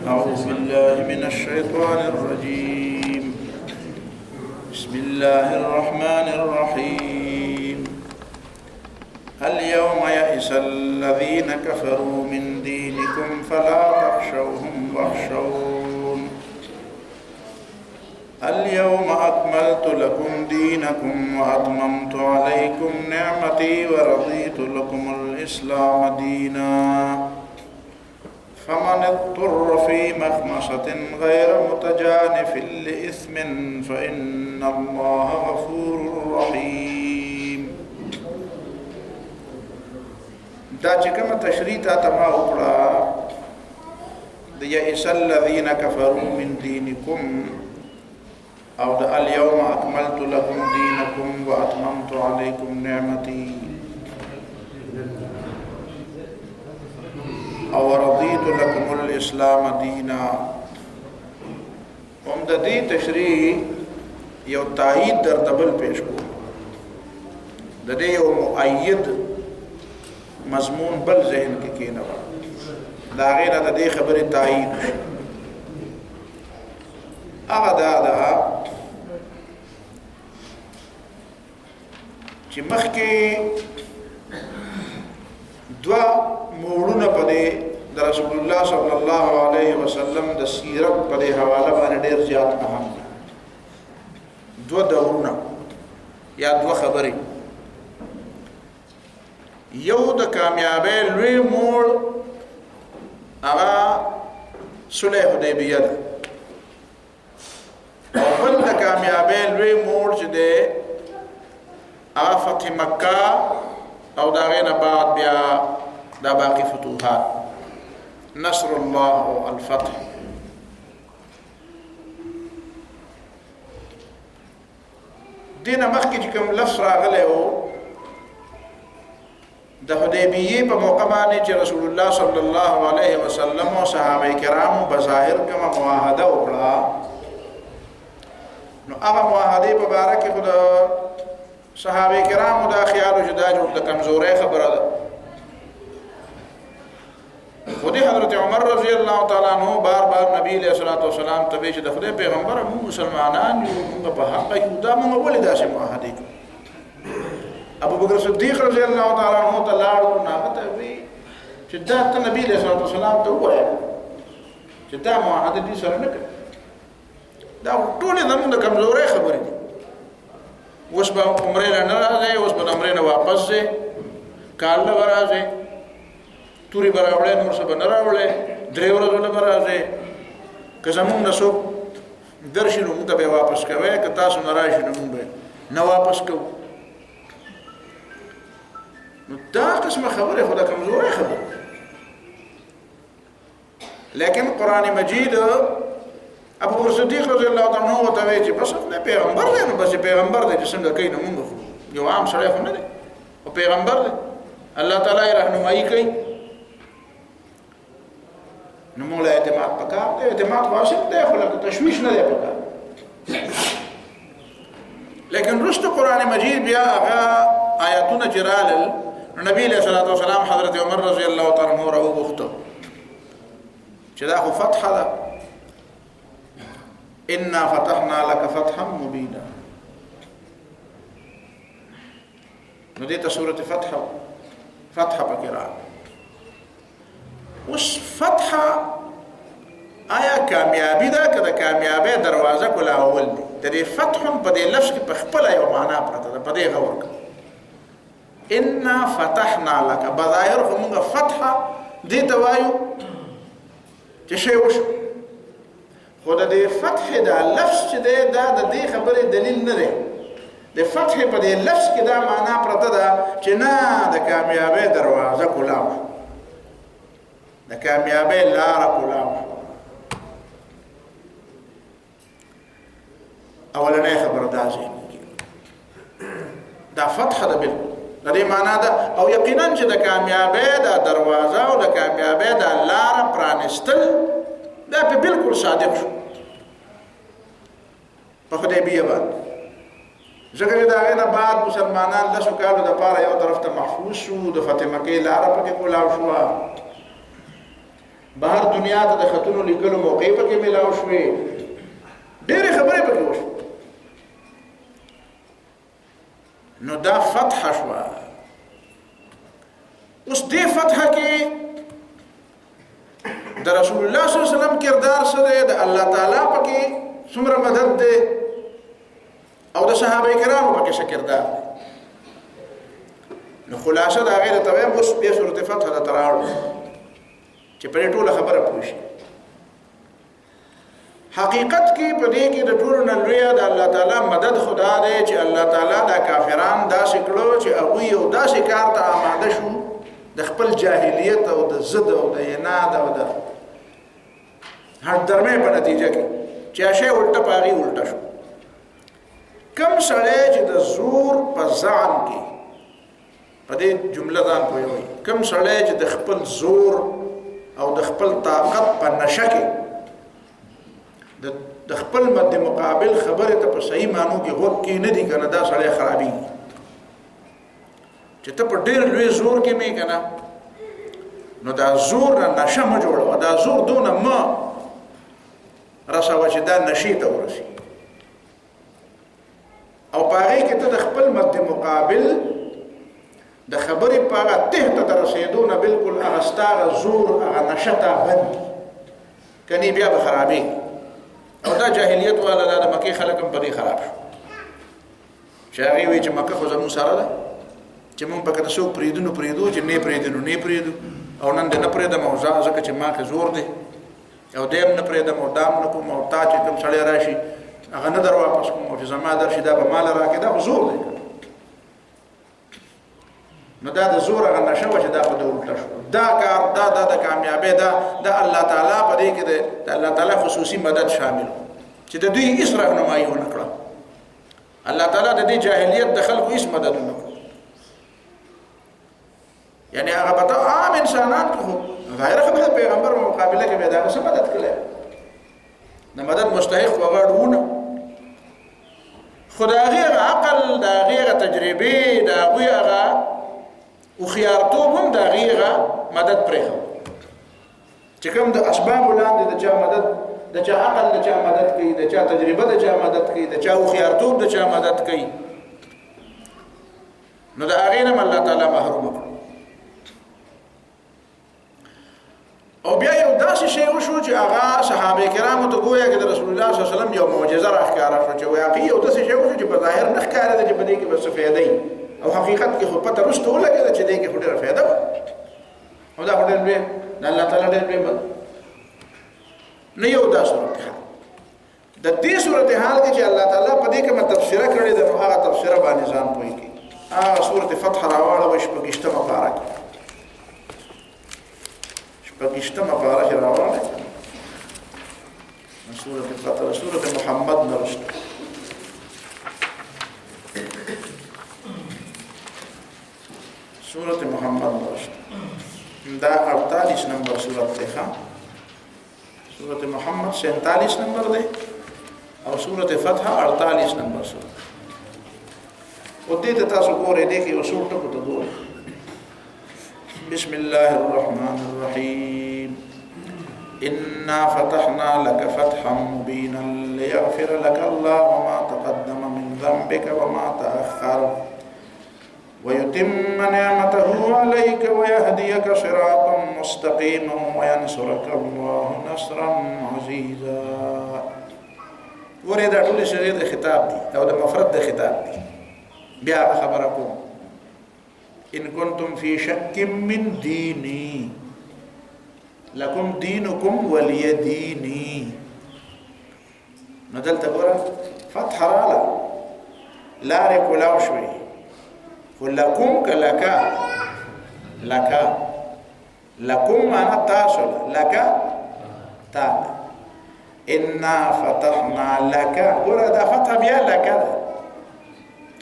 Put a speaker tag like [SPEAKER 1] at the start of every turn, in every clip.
[SPEAKER 1] أعوذ بالله من الشيطان الرجيم. بسم الله الرحمن الرحيم. اليوم يئس الذين كفروا من دينكم فلا تخشوهم واخشون. اليوم أكملت لكم دينكم وأتممت عليكم نعمتي ورضيت لكم الإسلام دينا. فمن اضطر في مخمصة غير متجانف لإثم فإن الله غفور رحيم. دا چې کومه تشریح ته ما وکړه د یئس الذین کفروا من دینکم او د اليوم اکملت لكم دینکم واتممت علیکم نعمتي او رضیت لكم الاسلام دینا. هم د دې تشریح یو تایید در دبل پیش کو د دې یو مؤید مضمون بل ذهن کې کېنه دا غیر د دې خبره تایید هغه دا چې مخکې دوا موړونه پدې د رسول الله صلی الله علیه وسلم د سیرت پدې حواله باندې ډېر زیات اهم دي. دوا دورونه یا دوا خبرې، یو د کامیابی لوی موړ هغه صلح حدیبیه ده او بل د کامیابی لوی موړ چې دی هغه فتح مکه او د هغې نه بعد بیا دا باقي فتوحات نصر الله او الفتح. دې نه مخکې چې کوم لفظ راغلی و د حدیبیه په موقع باندې چې رسول الله صلی الله علیه وسلم او صحابه کرامو بظاهر کومه معاهده وکړه، نو هغه معاهده په باره کې خو د صحابه کرامو دا خیال و چې دا جوړ د کمزورۍ خبره ده. خودی حضرت عمر رضی الله تعالی عنہ بار بار نبی علیہ الصلوۃ والسلام ته چې د خدای پیغمبر مو مسلمانان یو موږ په حق یو دا موږ ولې داسې معاهده کوو. ابو بکر صدیق رضی الله تعالی عنہ ته لاړو ناغته وی چې دا ته نبی علیہ الصلوۃ والسلام ته وایي چې دا معاهده دې سره نه کوي، دا ټول زموږ د کمزورۍ خبرې دي. اوس به عمرې نه راځي، اوس به عمرې نه واپس ځي، کال نه راځي، توري به راوړې، نور څه به نه راوړې، درې ورځې نه به راځي. که زموږ نه څوک درشي نو موږ ته به واپس کوئ، که تاسو نه راشي نو موږ به نه واپس کوو. نو دا قسمه خبره خو د کمزورۍ خبره، لیکن قرآن مجید ابو بکر صدیق رضی الله تعالی عنہ ته وایي چې بس نه پیغمبر دی، نو بس پیغمبر دی چې څنګه کوي، نو موږ یو عام سړی خو نه دی، او پیغمبر دی، الله تعالی یې رهنمایي کوي، نو موږ له اعتماد پکار دی. اعتماد واسط دی خو لکه تشویش نه دی پکار. لیکن رسته قرآن مجید بیا هغه آیاتونه چې رالل، نبی علیہ الصلوۃ والسلام حضرت عمر رضی الله تعالی عنہ راوغوښته چې دا خو فتح ده، انا فتحنا لك فتحا مبینا. نو دې ته سورۃ فتح پکې راغله. اوس فتح آیا کامیابی ده که د کامیابی دروازه کلاول دی؟ د دې فتح په دې لفظ کې په خپله یو معنا پرته ده، په دې غور کوه. انا فتحنا لك بظاهر خو موږ فتح دې ته وایو چې شی وشو، خو د دې فتح دا لفظ چې دی دا د دې خبرې دلیل نه دی. د فتح په دې لفظ کې دا معنا پرته ده چې نه د کامیابی دروازه کلاو، د کامیابی لاره کلاو. اولنۍ خبره دا ذهن کې دا فتح ده بالکل د دې معنا ده، او یقینا چې د کامیابی دا دروازه او د کامیابی دا لاره پرانستل دا په بالکل صادق شو په حدیبیه باندې. ځکه دا غي نه بعد مسلمانان لسو کالو د پاره یو طرف ته محفوظ شو د فتح مکه لار په کې کولاو شو بهر دنیا ته د خطونو لیکلو موقع په کې ملاو شوې ډېرې خبرې په کې وشو نو دا فتح شو اوس دې فتح کې د رسول الله صلی الله علیه وسلم کردار سره د الله تعالی په کې څومره مدد ده او د صحابه کرامو په کې کردار نو خلاصه دا غیر ته وایم اوس په سورته فتح ته راوړو چې په ټوله خبره پوه شي حقیقت کې په دې کې د ټولو نه لوی د الله تعالی مدد خدا دی چې الله تعالی دا کافران دا سکړو چې هغه یو داسې کار ته آماده شو د خپل جاهلیت او د زد او د عناد او د هر درمه په نتیجه کې چې شی الټه پاغي الټه شو کم سړی چې د زور په ځان کې په دې جمله ځان کوي کم سړی چې د خپل زور او د خپل طاقت په نشه کې د خپل مد مقابل خبره ته په صحیح معنی کې وګ کې نه دي کنه دا سړی خرابي چې ته په ډېر لوی زور کې مې کنه نو دا زور نه نشه ما جوړو دا زور دونه ما رسوا چې دا نشي ته ورسي او پاره کې ته د خپل مد مقابل د خبرې پاره ته ته رسیدونه بالکل اغستار زور هغه نشته بند کني بیا به خرابي او دا جاهلیت والا د مکه خلک هم پرې خراب شو شاغي وی چې مکه خو زمو سره ده چې مونږ پکې تاسو پریدو چې نه پریدو او نن دې نه پریدم او ځکه چې ما کې زور دی او دیم نه پریدم او دام نه کوم او تا چې کوم سړی راشي هغه نه در واپس کوم او چې زما درشي دا به مال راکې دا زور دی نو دا د زور هغه نشو چې دا په دور شو دا کار دا د کامیابی دا الله تعالی په دې کې د الله تعالی خصوصي مدد شامل چې د دوی هیڅ راهنمایي ونه کړه الله تعالی د دې جاهلیت د خلکو هیڅ مدد نه کړ یعنی هغه په عام انسانان خو غیر خبره پیغمبر په مقابله کې به دا څه مدد کړي د مدد مستحق وغاړونه خدای غیر عقل دا غیر تجربه دا غیره او خيارتوب هم دا غیره مدد پرې چې کوم د اسباب ولاندې د چا مدد د چا عقل د چا مدد کوي د چا تجربه د چا مدد کوي د چا خيارتوب د چا مدد کوي نو دا غیره الله تعالی محروم کړ او بیا یو داسې شی وشو چې هغه صحابه کرامو ته گویا کې د رسول الله صلی الله علیه وسلم یو معجزه راښکاره شو چې واقعي یو داسې شی وشو چې په ظاهر نه ښکارېده چې په دې کې به څه فایده وي او حقیقت کې خو پته رسته ولګېده چې دې کې خو ډېره فایده وه او دا خو ډېر لوی د الله تعالی ډېر لوی بند نه یو دا صورتحال د دې صورتحال کې چې الله تعالی په دې کې تبصره کړې ده نو هغه تبصره باندې ځان پوهېږي هغه سورت فتح راواړوه شپږیشتمه پاره کې پاکستان مبارک راوړل سورۃ فتح سورۃ محمد نرشت سورۃ محمد نرشت دا 48 نمبر سورۃ ده سورۃ محمد 47 نمبر ده او سورۃ فتح 48 نمبر سورۃ او دې ته تاسو ګورئ دې کې اصول ټکو ته ګورئ بسم الله الرحمن الرحيم إنا فتحنا لك فتحا مبينا ليغفر لك الله ما تقدم من ذنبك وما تأخر ويتم نعمته عليك ويهديك صراطا مستقيما وينصرك الله نصرا عزيزا ورد طول شريط خطاب دي او ده مفرد ده خطاب دي بیا خبركم إن كنتم في شك من ديني لكم دينكم ولي ديني ندلت قرأ فتح رالا لا رك ولا شوي لكم كلك لكم معنى تاسل لك تاب إنا فتحنا لك قرأ ده فتح بيا لك ده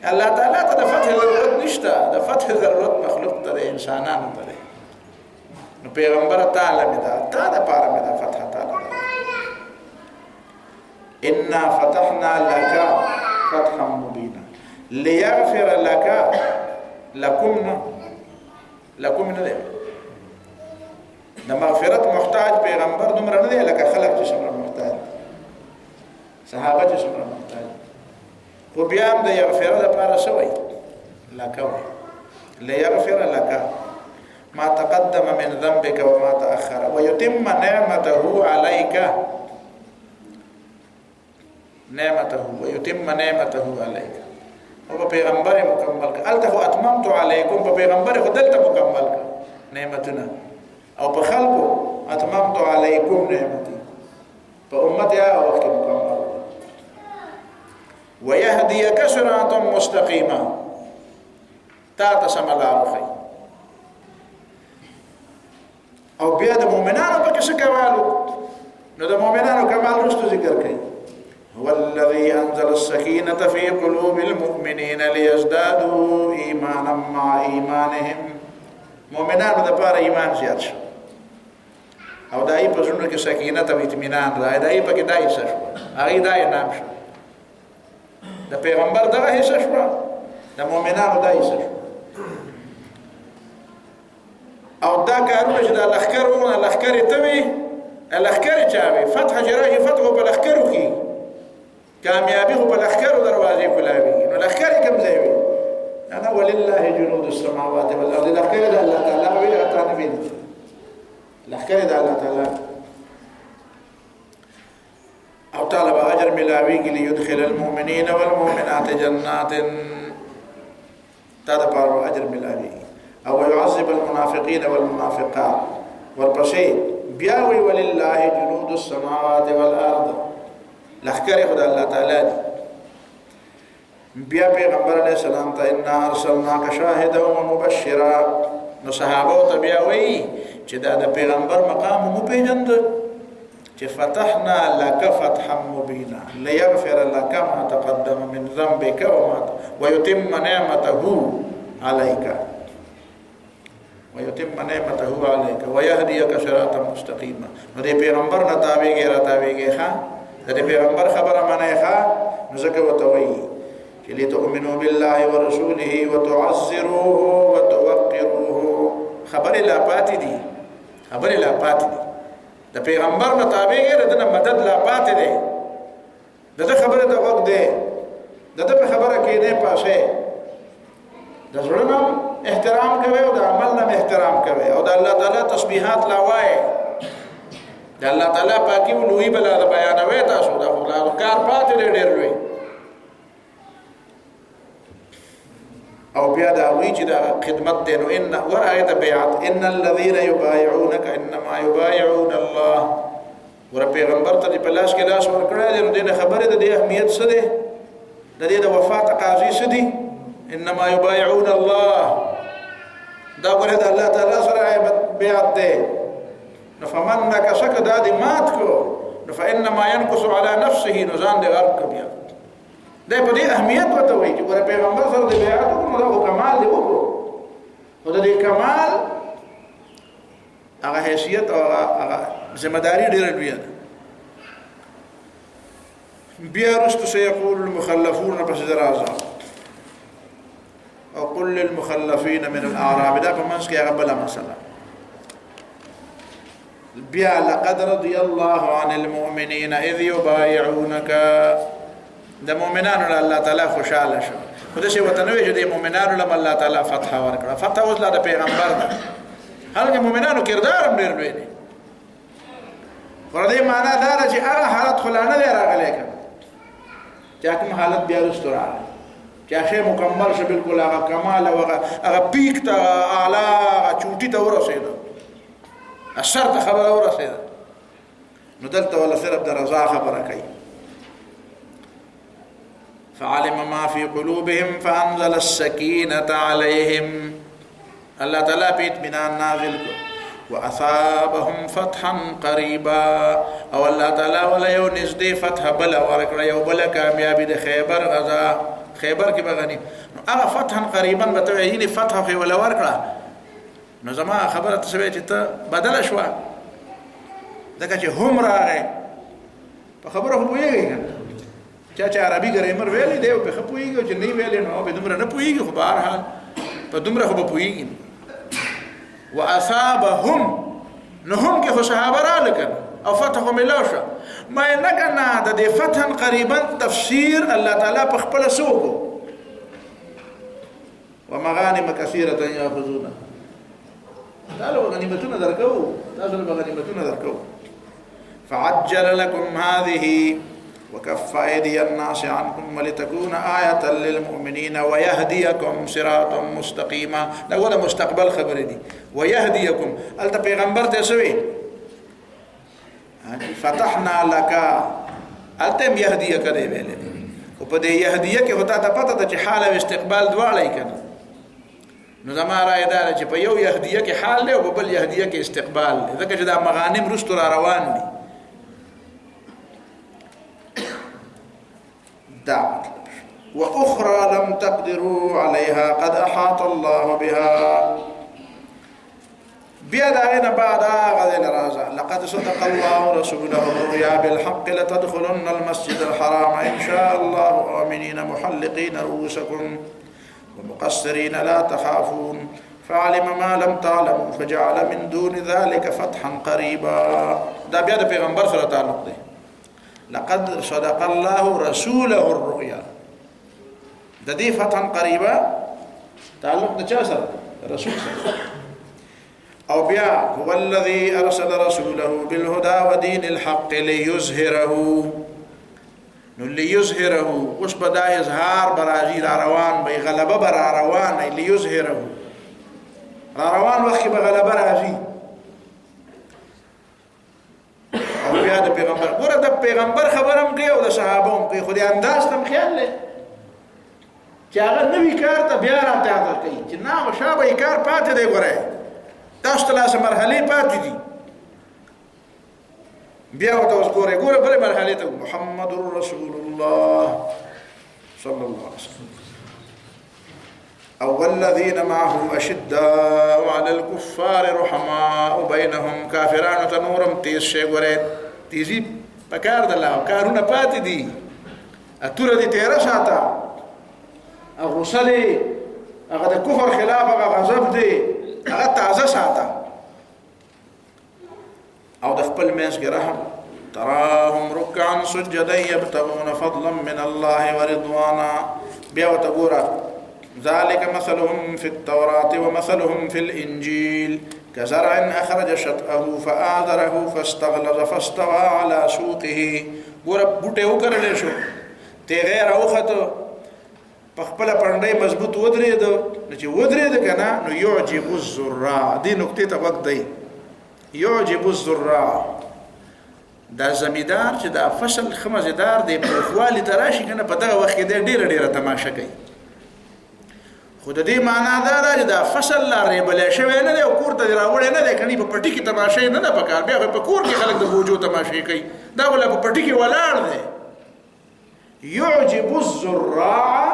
[SPEAKER 1] الله تعالی ته د فتح ضرورت نشته د فتح ضرورت مخلوق ته د انسانانو ته دی نو پیغمبر تعالی مې دا تا د پاره مې دا فتح تعالی إنا فتحنا لك فتحا مبينا ليغفر لك لكم نه ده د مغفرت محتاج پیغمبر دومره نه دی لکه خلق چې څومره محتاج صحابه چې څومره محتاج خو بیا هم د یغفر لپاره شوی لك ليغفر لك ما تقدم من ذنبك وما تأخر ويتم نعمته عليك ويتم نعمته عليك او پیغمبر مکمل ک الته اتممت علیکم په پیغمبر خدلته مکمل ک نعمتنا او په خلقو اتممت علیکم نعمتي په امت یا وخت مکمل ويهديك صراطا مستقيما تا تسملا خي او بیا د مؤمنانو په څه کوالو نو د مؤمنانو کمال رستو ذکر کوي هو الذي انزل السكينة في قلوب المؤمنين ليزدادوا ايمانا مع ايمانهم مؤمنانو د پاره ایمان زیات شو او دای په زړه کې سکینت او اطمینان راځي دای په کې دای شو هغه دای نام شو د پیغمبر دغه حصہ شو د مؤمنانو دای شو او دا کارونه چې د لخرونه لخر ته وي لخر چاوي فتح جراحي فتح په لخرو کې کامیابی په لخرو دروازې کولاوي نو لخر کوم ځای وي انا ولله جنود السماوات والارض لخر د الله تعالی وی اته نبی لخر د الله تعالی او طالب اجر ملاوي کې ليدخل المؤمنين والمؤمنات جنات تا د پاره اجر ملاوي او يعذب المنافقين والمنافقات والبشير بياوي ولله جنود السماوات والارض لخر خدا الله تعالی بیا پیغمبر علیہ السلام ته ان ارسلناک شاهدا ومبشرا نو صحابه ته بیا وی چې دا د پیغمبر مقام مو پیژند چې فتحنا لك فتحا مبینا ليغفر لك ما تقدم من ذنبك ويتم نعمته عليك ويهديك صراطا مستقيما نو دې پیغمبر نه تابعېږي ها دې پیغمبر خبره منه ښه نو ځکه وته وایي چې لتؤمنوا بالله ورسوله وتعزروه وتوقروه خبر لا پاتې دي د پیغمبر نه تابعېږي دنه مدد لا پاتې دي دغه خبره ته وخت دی دغه په خبره کې نه پاسه د زړه احترام کوي او د عمل نه احترام کوي او د الله تعالی تسبیحات لا وایي د الله تعالی پاکي او لوی بل د بیانوي تاسو دا خو کار پاتې ډېر لوی او بیا دا وی چې دا خدمت دی نو ان ورایت بیعت ان الذين يبايعونك انما يبايعون الله ور پیغمبر ته په لاس کې لاس ورکړل نو دغه خبره د اهمیت څه ده د دې د وفات قاضي څه دي انما يبايعون الله دا ګره د الله تعالی سره بیعت ده فمن نكسك دادي ماتكو فإنما ينقص على نفسه نزان دي غرق بيا ده په دې اهمیت وته وي چې ګوره پیغمبر سره د بیعت کوم دا کمال دی وګورو او د دې کمال هغه حیثیت او هغه ذمہ داری ډیره لوی ده بیا رستو سيقول المخلفون پس درازه او قل للمخلفين من الاعراب دا په منځ کې هغه بل مسله بیا لقد رضي الله عن المؤمنين اذ يبايعونك د مؤمنانو الله تعالی خوشاله شو خو دې وته نو چې د مؤمنانو له الله تعالی فتح ورکړه فتح اوس لا د پیغمبر ده هغه مؤمنانو کردار هم ډېر لوی دی ور دې معنا دا چې هغه حالت خلانه لري راغلی چې کوم حالت بیا رستورا چې شی مکمل شو بالکل هغه کمال او هغه پیک ته اعلی هغه چوټي ته ورسېده اثر ته خبره ورسېده نو دلته ولا صرف د رضا خبره کوي فعلم ما في قلوبهم فانزل السكينه عليهم الله تعالی په اطمینان نازل کو واصابهم فتحا قريبا او الله تعالی ولا یو نزدې فتح بل ورکړه یو بل کامیابی د خیبر غزا خیبر کې بغنی نو هغه فتحا قريبا به ته یې فتح خو ولا ورکړه نو زما خبره ته چې ته بدل شو دغه چې هم راغې په خبره خو یې چا عربي ګرامر ویلې دی او په خپويږي چې نه ویلې نو به دومره نه پويږي خو بهر حال په دومره خو به پويږي واصابهم نهم کې خو صحابه را لکن او فتح ملوشه ما نه کنه د دې فتح قریبا تفسیر الله تعالی په خپل سوق ومغانم كثيره ياخذونها قالوا غنیمتونه درکو تاسو به غنیمتونه درکو فعجل لكم هذه وكف أيدي الناس عنكم ولتكون آية للمؤمنين ويهديكم صراطا مستقيما ده مستقبل خبر دي ويهديكم قالت پیغمبر تسوي فتحنا لك قالت يهديك ده ویل او په دې يهديك هوتا ته پته د حال او استقبال دواړه کړه نو زماره اداره چې په یو يهديك حال له او بل يهديك استقبال ځکه چې دا مغانم رستو را روان دي دعوة وأخرى لم تقدروا عليها قد أحاط الله بها بيدعين بعد غد الرازع لقد صدق الله رسوله الرؤيا بالحق لتدخلن المسجد الحرام إن شاء الله آمنين محلقين رؤوسكم ومقصرين لا تخافون فعلم ما لم تعلموا فجعل من دون ذلك فتحا قريبا دا بيد پیغمبر سره تعلق دی لقد صدق الله رسوله الرؤيا د دې فتحا قريبا تعلق د چا سره رسول سره او بیا هو الذي ارسل رسوله بالهدى ودين الحق ليظهره ليظهره وش بدا اظهار برازي روان به غلبه بر روان ليظهره روان وخت به غلبه راځي او بیا د پیغمبر ګوره د پیغمبر خبرم کوي او د صحابه هم کوي خو دې انداز تم خیال لې چې هغه نوی کار ته بیا راته عادت کوي چې نه مشابه کار پاتې دی ګوره تاسو ته لاسه مرحله پاتې دي بیا وته اوس ګوره بل مرحله ته محمد رسول الله صلى الله عليه وسلم او والذين معه اشداء على الكفار رحماء بينهم كافرون تنورم تیز شي ګوره تیزی پکار د الله کارونه پاتې دي اتوره دي تیرا شاته او رسله هغه د کفر خلاف هغه غضب دي هغه تازه ساته او د خپل منځ کې رحم تراهم ركعا سجدا يبتغون فضلا من الله ورضوانا بیا وتګوره ذلك مثلهم في التوراة ومثلهم في الإنجيل كزرع أخرج شطأه فآذره فاستغلظ فاستوى على سوقه ګوره بوټه وکړل شو ته غیر اوخته پخپل پړندې مضبوط ودرېد نو چې ودرېد کنه نو يعجب الزراع دې نقطې ته وخت دی يعجب الزراع دا زمیدار چې دا فصل خمزدار دی په خوالي تراشي کنه په دغه وخت کې ډېر تماشا کوي خود دې معنا دا چې دا فصل لري بلې شوی نه دی او کور ته راوړې نه دی کني په پټي کې تماشې نه ده پکار بیا په کور کې خلک د بوجو تماشې کوي دا ولا په پټي کې ولاړ دی يعجب الزراع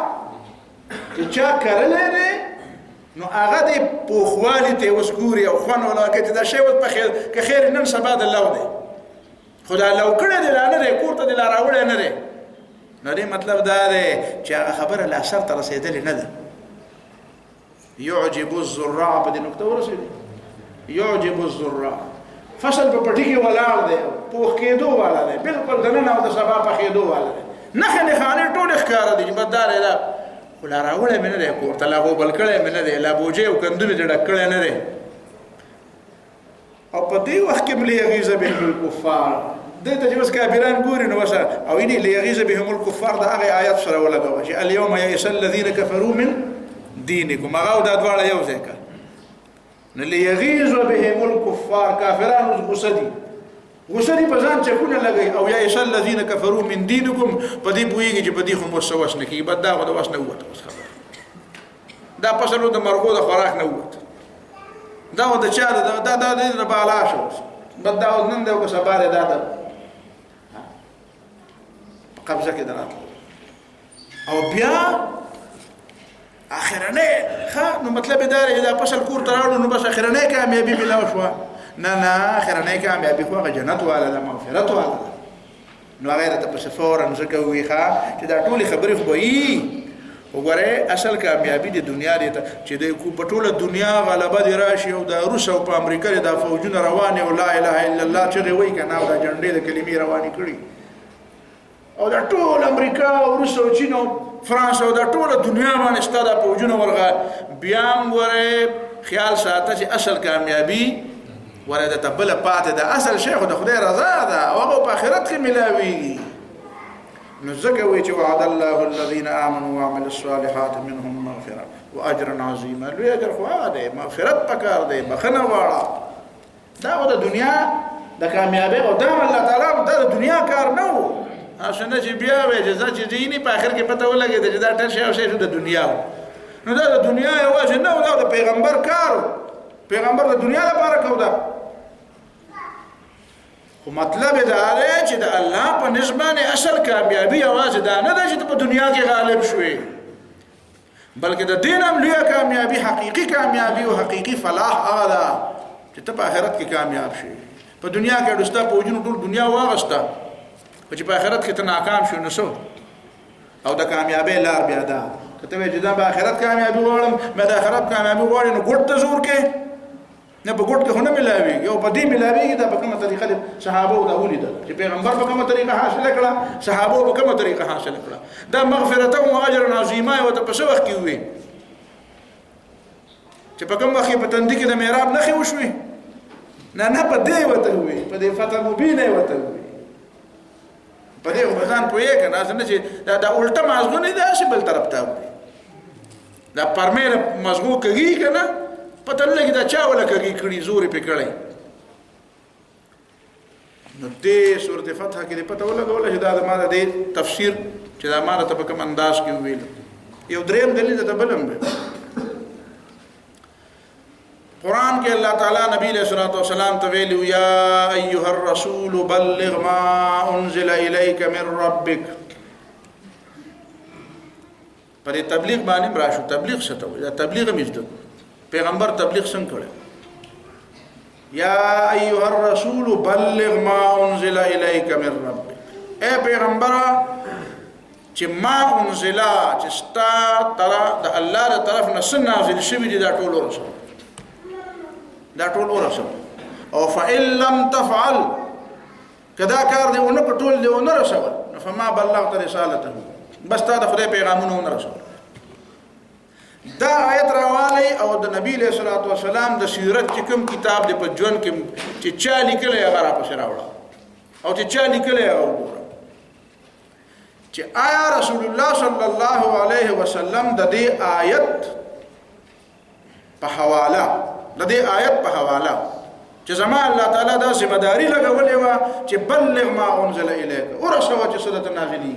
[SPEAKER 1] چې چا کړلې نه نو هغه دې په خوالي ته وسګوري او خوان ولا کې دا شی په خیر کې خیر نن سبا د الله دی خدای لو کړه دې نه کور ته دې راوړې نه دی نو دې مطلب دا دی چې هغه خبره لا سر ته رسیدلې نه ده يعجب الزراع په دې نقطه ورسېږي يعجب الزراع فصل په پټي کې ولاړ دی پوخ کېدو والا دی بالکل دنه او د سبا په کېدو والا دی نه خانه ټول ښکار دي بدار دی ولا راوړې مې نه دی کور ته لا هو بل کړې مې نه دی لا بوجه او کندونه ډډ کړې نه دی او په دې وخت کې ملي غیزه به الکفار دته چې بس کافران ګوري نو وسه او یې لغیزه بهم الکفار دا هغه آیات سره ولګو چې اليوم يئس الذين كفروا من دینکم هغه دا دواړه یو ځای کړ نو ليغيظ بهم الكفار کافرانو غصدي په ځان چکونه لګي او یا ایشل الذين كفروا من دینکم په دې بوئږي چې په دې خو مسوس نه کی بد دا غو واس نه وته خبر دا پسلو د مرغو د خوراک نه وته دا و د چا دا د بالا شو بد دا نن دا کو سباره دا قبضه کې درات او بیا اخرنه نو مطلب دا دا پسل کور تراړو نو بس اخرنه کامیابی ملاو شو نه اخرنه کامیابی خو جنت والا د مغفرت والا نو هغه ته په فورن زکه ویخه چې دا ټولي خبرې خو وي وګوره اصل کامیابی د دنیا دی چې د په ټوله دنیا غلبه دی راشي او د روس او په امریکا د فوجونه روانه او لا اله الا الله چې وی کنه او د جنډې د کلمې روانې کړي او د ټول امریکا او روس او چین او فرانس او د ټوله دنیا باندې ستاده فوجونه ورغه بیا وره خیال ساته چې اصل کامیابی ورته تبل پاتې د اصل شیخ د خدای رضا ده او هغه په آخرت کې ملاوي نو ځکه وی چې وعد الله الذين امنوا وعملوا الصالحات منهم مغفرة واجر عظيما لوی اجر خو ده مغفرت پکار ده بخنه واړه دا د دنیا د کامیابی او د الله تعالی د دنیا کار نه وو اسنه چې بیا وې جزا چې دیني په اخر کې پته ولګي چې دا ټول شی او شی د دنیا نو دا د دنیا یو ځای نه و دا د پیغمبر کار پیغمبر د دنیا لپاره کو دا خو مطلب دا دی چې د الله په نسبانه اصل کامیابی आवाज دا نه ده چې په دنیا کې غالب شوي بلکې د دین هم لوی کامیابی حقيقي کامیابی او حقيقي فلاح هغه ده چې ته په آخرت کې کامیاب شې په دنیا کې ډستا په وجود ټول دنیا واغستا چې په آخرت کې ته ناکام شې نو سو او د کامیابی لار بیا ده کته وې چې دا په آخرت کامیابی وړم مې د آخرت کامیابی وړم نو ګټ ته زور کې نه په ګټ کې هونه ملاوي یو په دې ملاوي دا په کومه طریقه صحابه او دا ولیدل چې پیغمبر په کومه طریقه حاصل کړه صحابه په کومه طریقه حاصل کړه دا مغفرت او اجر عظیمه او ته په څه وخت کې وي چې په کوم وخت په تندې کې د میراب نه خو وشوي نه په دې وته وي په دې فتح مبینه وته وي په دې وبدان پوهه کنه څنګه چې دا الټه مازغو نه ده چې بل طرف ته دا پرمیر مازغو کوي کنه پته لګي دا چا ولا کوي کړي زور په کړي نو دې سورته فتح کې پته ولګول چې دا ما د تفسیر چې دا ما ته په کوم انداز کې ویل یو دریم دلیل ته بلم قرآن کې الله تعالی نبی علیہ الصلوۃ والسلام ته ویلو یا ایها الرسول بلغ ما انزل الیک من ربک پر تبلیغ باندې راشو تبلیغ څه ته وایي تبلیغ مزد پیغمبر تبلیغ څنګه کړي یا ایها الرسول بلغ ما انزل الیک من ربک اے پیغمبر چې ما انزل چې ستا تر د الله تر طرف نه نازل شوی دی دا ټول ورسره دا ټول ورسره او فإن لم تفعل کدا کار دی ونه ټول دی ونه رسول فما بلغت رسالته بس تا د خدای پیغامونه ونه رسول دا آیت راوالی او د نبی علیہ الصلوۃ والسلام د سیرت چې کوم کتاب دی په ژوند کې چې چا لیکلی هغه را پسې راوړه او چې چا لیکلی هغه وګوره چې آیا رسول الله صلی الله علیه وسلم د دې آیت په حواله د دې آیت په حواله چې زما الله تعالی دا ذمہ داری لګولې و چې بلغ ما انزل الیک ورسوه چې صدت نازلی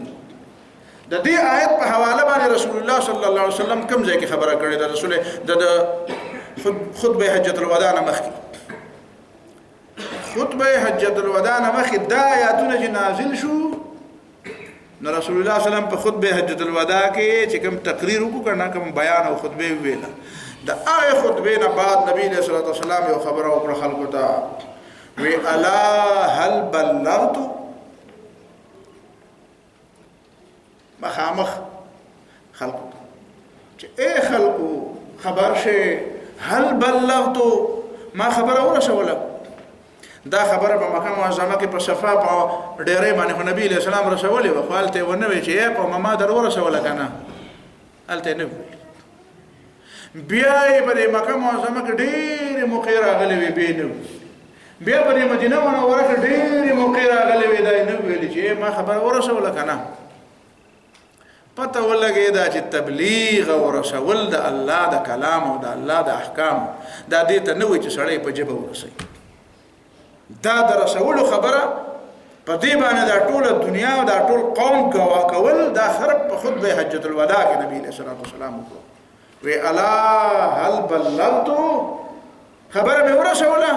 [SPEAKER 1] د دې آیت په حواله باندې رسول الله صلی الله علیه وسلم کوم ځای کې خبره کړې ده رسول د خطبه حجۃ الوداع مخکې خطبه حجۃ الوداع مخکې دا آیاتونه چې نازل شو نو رسول الله صلی الله علیه وسلم په خطبه حجۃ الوداع کې چې کوم تقریر وکړ کوم بیان او خطبه ویله د آیه خطبه نه بعد نبی علیہ الصلوۃ والسلام یو خبره وکړه خلکو ته وی الا هل بلغت مخامخ خلقو چې اے خلقو خبر شه هل بلغت ما خبره ورسوله دا خبره په مکه معظمه کې په صفا په ډېرې باندې نبی علیہ السلام رسولې و خپلته ونه وی چې په ما در ورسوله کنه الته نه بیا په مکه معظمه کې ډېر موقع راغلي وي بینو بیا په مدینه منوره کې ډېر موقع راغلي وي دا نه ویل چې ما خبره ورسوله کنه پته ولګي دا چې تبلیغ او رسول د الله د کلام او د الله د احکام دا دې ته نه وي چې سړی په جبه ورسي دا د رسول خبره په دې باندې دا ټول دنیا او دا ټول قوم گوا کول دا خرب په خطبه حجۃ الوداع کې نبی علیہ الصلوۃ والسلام وی الا هل بلغت خبره مې ورسوله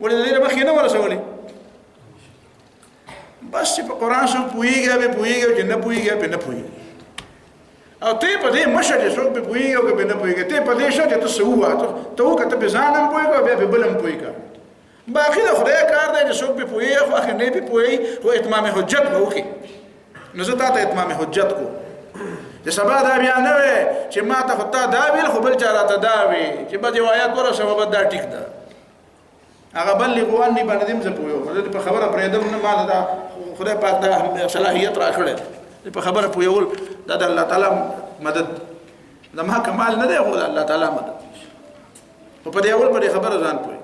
[SPEAKER 1] ولې دې مخې نه ورسولې بس په قران سو پويږي به پويږي چې نه پويږي به نه پويږي او ته په دې مشه چې څوک به پويږي او به نه پويږي ته په دې شته ته سووا ته وکړه به ځانم پويږي به بلم پويږي باقي د خدای کار دی چې څوک په پوي خو اخر نه په پوي خو اتمام حجت به وکړي نو زه تاسو اتمام حجت کو چې سبا دا بیا نه وي چې ما ته خو تا دا ویل خو بل چا راته دا وي چې به روایت ورسوه به دا ټیک ده هغه بلغوا عني باندې دې زه پوي خو په خبره پرېدم نه مال دا خدای پاک دا صلاحیت را کړل په خبره پویول دا د الله تعالی مدد دا ما کمال نه دی خو د الله تعالی مدد په دې اول په خبره ځان پوي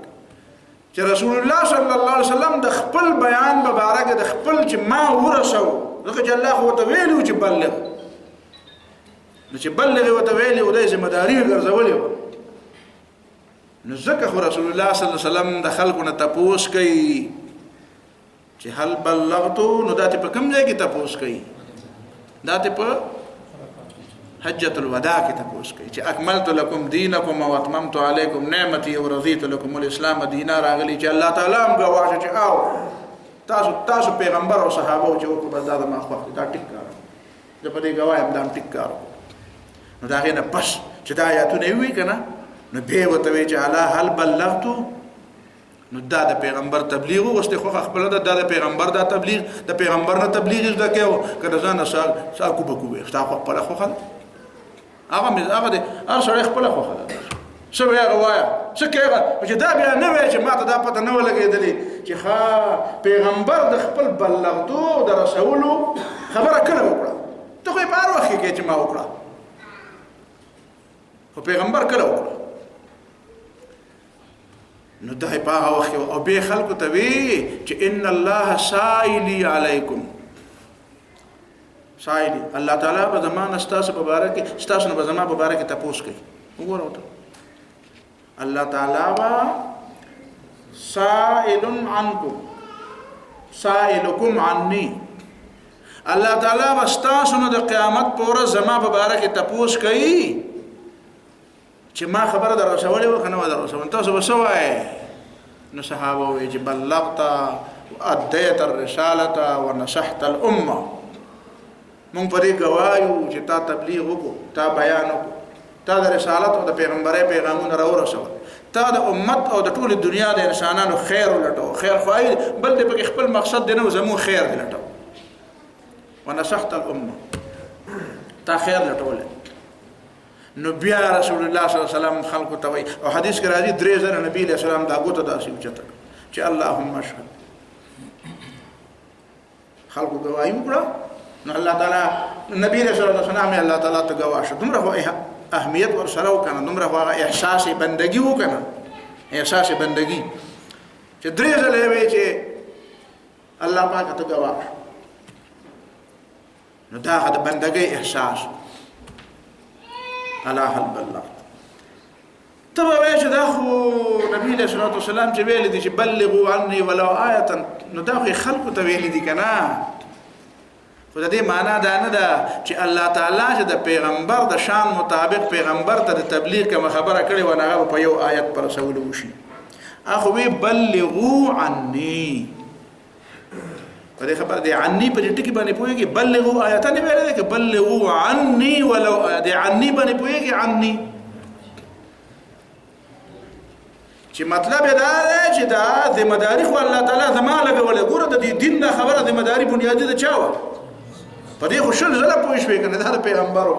[SPEAKER 1] چې رسول الله صلی الله علیه وسلم د خپل بیان مبارک د خپل چې ما ورسو دغه چې الله خو ته ویلو چې بلغ نو چې بلغ او ته ویلو د ذمہ داری ګرځولې نو ځکه خو رسول الله صلی الله علیه وسلم د خلکو نه تپوس کوي چې هل بلغتو نو داته په کوم ځای کې تپوس کوي داته په حجۃ الوداع کې تپوس کوي چې اکملت لكم دینکم واتممت علیکم نعمتي ورضیت لكم الاسلام دینا راغلی چې الله تعالی هم غواړي چې او تاسو پیغمبر او صحابه چې وکړه بس دا ما خو دا ټیک کار دا په دې غوایم دا ټیک کار نو دا غینه پس چې دا آیاتونه وی کنه نو به وته وی چې الا هل بلغتو نو دا د پیغمبر تبلیغ وسته خو خپل د پیغمبر دا تبلیغ د پیغمبر نه تبلیغ زده کېو کله ځان سال کو بکو وي خو خپل خو خل هغه د هر سره خپل خو خل څه وی غوايا څه کېږي چې دا بیا نه وي چې ماته دا پته نه ولګېدلې چې ښا پیغمبر د خپل بلغتو د رسولو خبره کړه وکړه ته خو په هر وخت کې چې ما وکړه خو پیغمبر کړه وکړه نو ده په هغه وخت او به خلکو ته وی چې ان الله سائلی علیکم سائلی الله تعالی په زمان استاس مبارک استاس په زمان مبارک تاسو کوي وګورئ الله تعالی وا سائل عنکم سائلکم عني الله تعالی واستاسو د قیامت پر زمان مبارک تاسو کوي چې ما خبره در رسولې وکنه در رسول تاسو وسوای نو صحابه وی چې بلغت واديت الرساله ونصحت الامه مونږ پرې گوايو چې تا تبلیغ وکړو تا بیان وکړو تا د رسالت او د پیغمبري پیغامونه راورسول تا د امت او د ټول دنیا د انسانانو خیر ولټو خیر خوای بل دې په خپل مقصد دی نو زمو خیر ولټو ونصحت الامه تا خیر لټول نو بیا رسول الله صلی الله علیه وسلم خلق توي او حدیث کې راځي درې ځله نبی له سلام دا غوته داسې وچته چې اللهم اشهد خلق گواہی وکړه نو الله تعالی نبی له صلی الله علیه وسلم الله تعالی ته گواشه دومره هو اهمیت ور سره وکنه دومره هو احساس بندگی وکنه احساس بندگی چې درې ځله وی چې الله پاک ته گواشه نو دا د بندګۍ احساس الله هل بلغت تبا ویش دا خو نبی علیہ الصلوۃ والسلام چې ویل دي چې بلغوا عني ولو آیه نو دا خو خلق ته ویل دي کنه خو د دې معنا دا نه ده چې الله تعالی چې د پیغمبر د شان مطابق پیغمبر ته د تبلیغ کوم خبره کړي و نه په یو آیت پر رسول وشي اخو وی بلغوا عني په دې خبر دی عني په دې ټکی باندې پويږي بلغوا آیاتن ویل دي چې بلغوا عني ولو دې عني باندې پويږي عني چې مطلب دا دی چې دا ذمہ داری خو الله تعالی زما لګولې ګوره د دې دین د خبره ذمہ داری بنیادی د چاوه په دې خوشل زله پوي شوې کنه دا پیغمبرو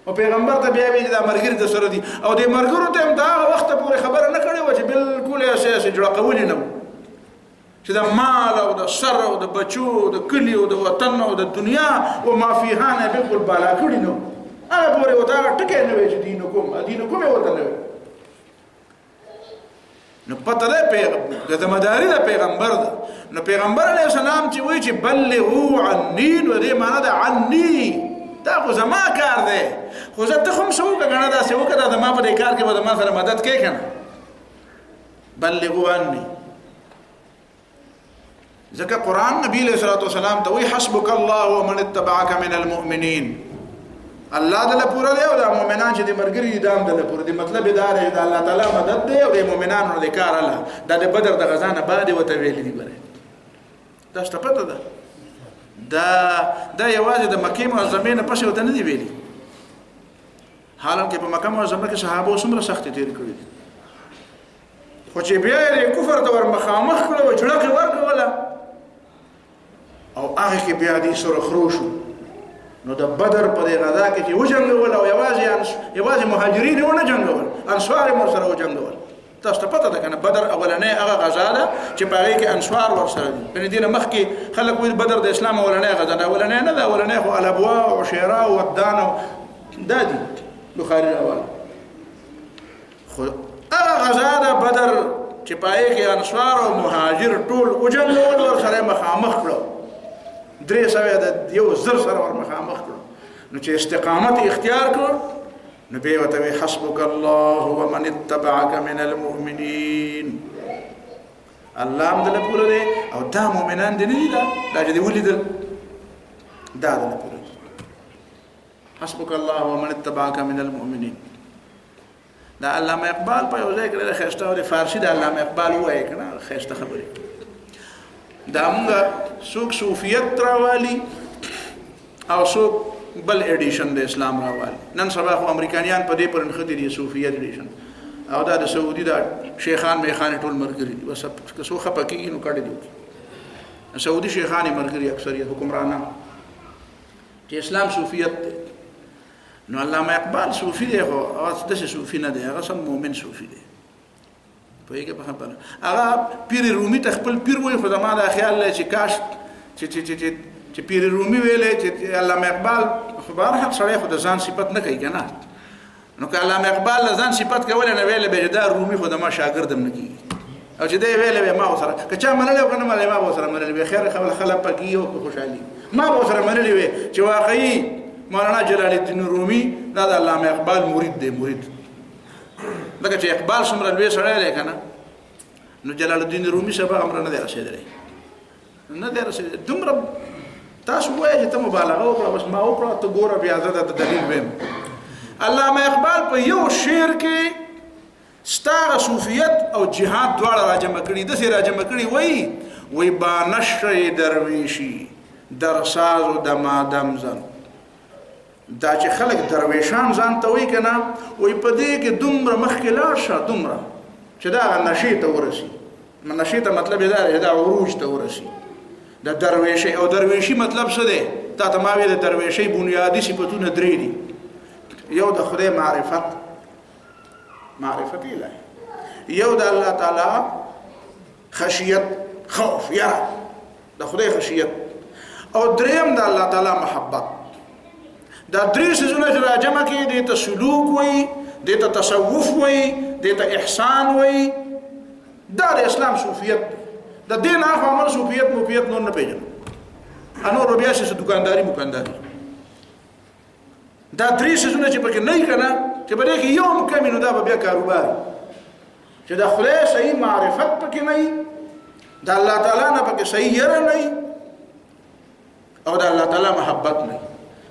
[SPEAKER 1] او پیغمبر ته بیا وی دا مرګري د سره دي او د مرګرو ته هم دا وخت پورې خبره نه کړې و چې بالکل اساس جوړ قولې نه چې د مال او د سر او د بچو د کلی او د وطن او د دنیا او ما فيها نه بالکل بالا کړی نو هغه پورې وتا ټکې نه وي چې دین کوم ورته نه نو پته ده پیغمبر د مداري د پیغمبر ده نو پیغمبر علیه السلام چې وایي چې بلغوا عني نو دې معنا ده عني دا خو زما کار دی خو زه ته هم څه وکړه دا څه وکړه د ما په دې کار کې به ما سره مدد کوي کنه بلغوا عني ځکه قرآن نبی علیہ الصلوۃ والسلام ته وی حسبک الله ومن اتبعك من المؤمنین الله دل پورا دی او د مؤمنان چې د مرګري دام دل پورا دی مطلب دا دی د الله تعالی مدد دی او د مؤمنانو د کار الله د بدر د غزا نه بعد وته ویل دی بره دا څه پته ده دا یوازې د مکه معظمه نه پښه وته نه دی ویلي حالانکه په مکه معظمه کې صحابه څومره سخت تیر کړی خو چې بیا یې کفر ته ور مخامخ کړه او جړه ورکوله او هغه کې بیا دې سره خرو شو نو د بدر په دې غزا کې چې وجنګول او یوازې مهاجرین ونه جنګول انصار مر سره وجنګول تاسو ته پته ده کنه بدر اولنې هغه غزا ده چې په هغه کې انصار ور سره دي په دې نه مخکې خلک وایي بدر د اسلام اولنې غزا ده اولنې نه ده اولنې خو الابوا او شیرا او ودان دا دي بخاری اول خو هغه غزا ده بدر چې په هغه کې انصار او مهاجر ټول وجنګول ور سره مخامخ کړو درې سوه د یو زر سره ور مخامخ کړو نو چې استقامت اختیار کړو نو بیا ورته حسبک الله ومن اتبعك من المؤمنین الله هم دله پوره دی او دا مؤمنان دي نه دي دا چې دی ولیدل دا دله پوره حسبک الله ومن اتبعك من المؤمنین دا علامه اقبال په یو ځای کې خسته او فارسی دا علامه اقبال وایي کنه خسته خبره دا موږ څوک صوفیت راوالي او څوک بل ایډیشن د اسلام راوالي نن سبا خو امریکایان په دې پر نخدي دي صوفیت ایډیشن او دا د سعودي دا شیخان میخان ټول مرګري دي بس که څو خپکی نو کړي دي سعودي شیخان مرګري اکثریت حکمرانان چې اسلام صوفیت دی نو علامه اقبال صوفي دی خو هغه د صوفي نه دی هغه سم مؤمن صوفي دی په یوه په خبره هغه پیر رومي تخپل پیر وای خو زما د خیال لای چې کاش چې پیر رومي ویلې چې علامه اقبال خو بهر سړی خو د ځان صفت نه کوي کنه نو که علامه اقبال ځان صفت کول نه ویلې به دا رومي خو د ما شاګردم نه کیږي او چې دی ویلې ما سره که چا منل او کنه ما سره منل به خیر خلک پکې او خوشحالي ما سره منل وي چې واقعي مولانا جلال الدین رومي دا د علامه اقبال مرید دی مرید لکه چې اقبال څومره لوی سړی دی کنه نو جلال الدین رومي سبا امر نه دی رسېدلی نه دی رسېدلی دومره تاسو وایي چې ته مبالغه وکړه بس ما وکړه ته ګوره بیا زه د دلیل ویم علامه اقبال په یو شعر کې ستاره صوفیت او جهاد دواړه راجمع کړي داسې راجمع کړي وایي با نشر درویشی در ساز و دمادم زن دا چې خلک درویشان ځان ته وایي که نه وایي په دې کې دومره مخکې لاړ شه دومره چې دا هغه نشې ته ورسي نشې ته مطلب یې دا دی دا عروج ته ورسي د درویشۍ او درویشي مطلب څه دی تا ته ما ویل د درویشۍ بنیادي صفتونه درې دي یو د خدای معرفت الهي یو د الله تعالی خشیت خوف یاره د خدای خشیت او دریم د الله تعالی محبت دا درې څیزونه چې راجمع کړي دې ته سلوک وایي دې ته تصوف وایي دې ته احسان وایي دا د اسلام صوفیت د دین هغه عمل صوفیت موفیت نور نه پیژنو انور بیا چې دکانداري دا درې څیزونه چې پکې نه کنه چې په دې کې یو مکمل نو دا بیا کاروبار چې د خدای صحیح معرفت پکې نه د الله تعالی نه پکې صحیح یره نه او د الله تعالی محبت نه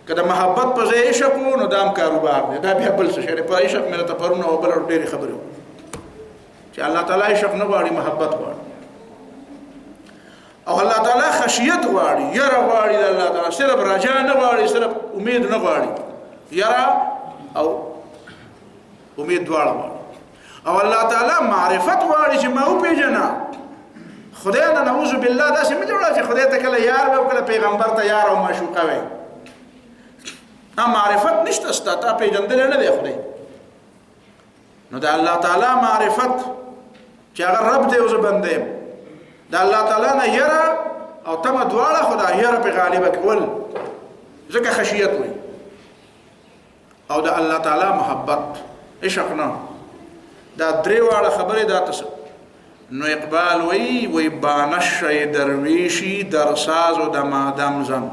[SPEAKER 1] که د محبت په ځای عشق نو دا هم کاروبار دی دا بیا بل څه شی په عشق مې ته پرونه او بل ډېرې خبرې چې الله تعالی عشق نه غواړي محبت غواړي او الله تعالی خشیت غواړي یره غواړي د الله تعالی صرف رجا نه غواړي صرف امید نه غواړي یره او امید دواړه غواړي او الله تعالی معرفت غواړي چې ما وپېژنه خدای نه نعوذ بالله داسې مه جوړه چې خدای ته کله یار او کله پیغمبر ته یار او معشوقه وي معرفت نشته ستا ته پیژندل نه دی خدای نو د الله تعالی معرفت چې هغه رب دی او زه بنده یم د الله تعالی نه یره او تمه دواړه خدای یره په غالبه کول ځکه خشیت وي او د الله تعالی محبت عشق نه دا درې واړه خبرې دا تاسو نو اقبال وی بانش درویشی در ساز و دمادم زن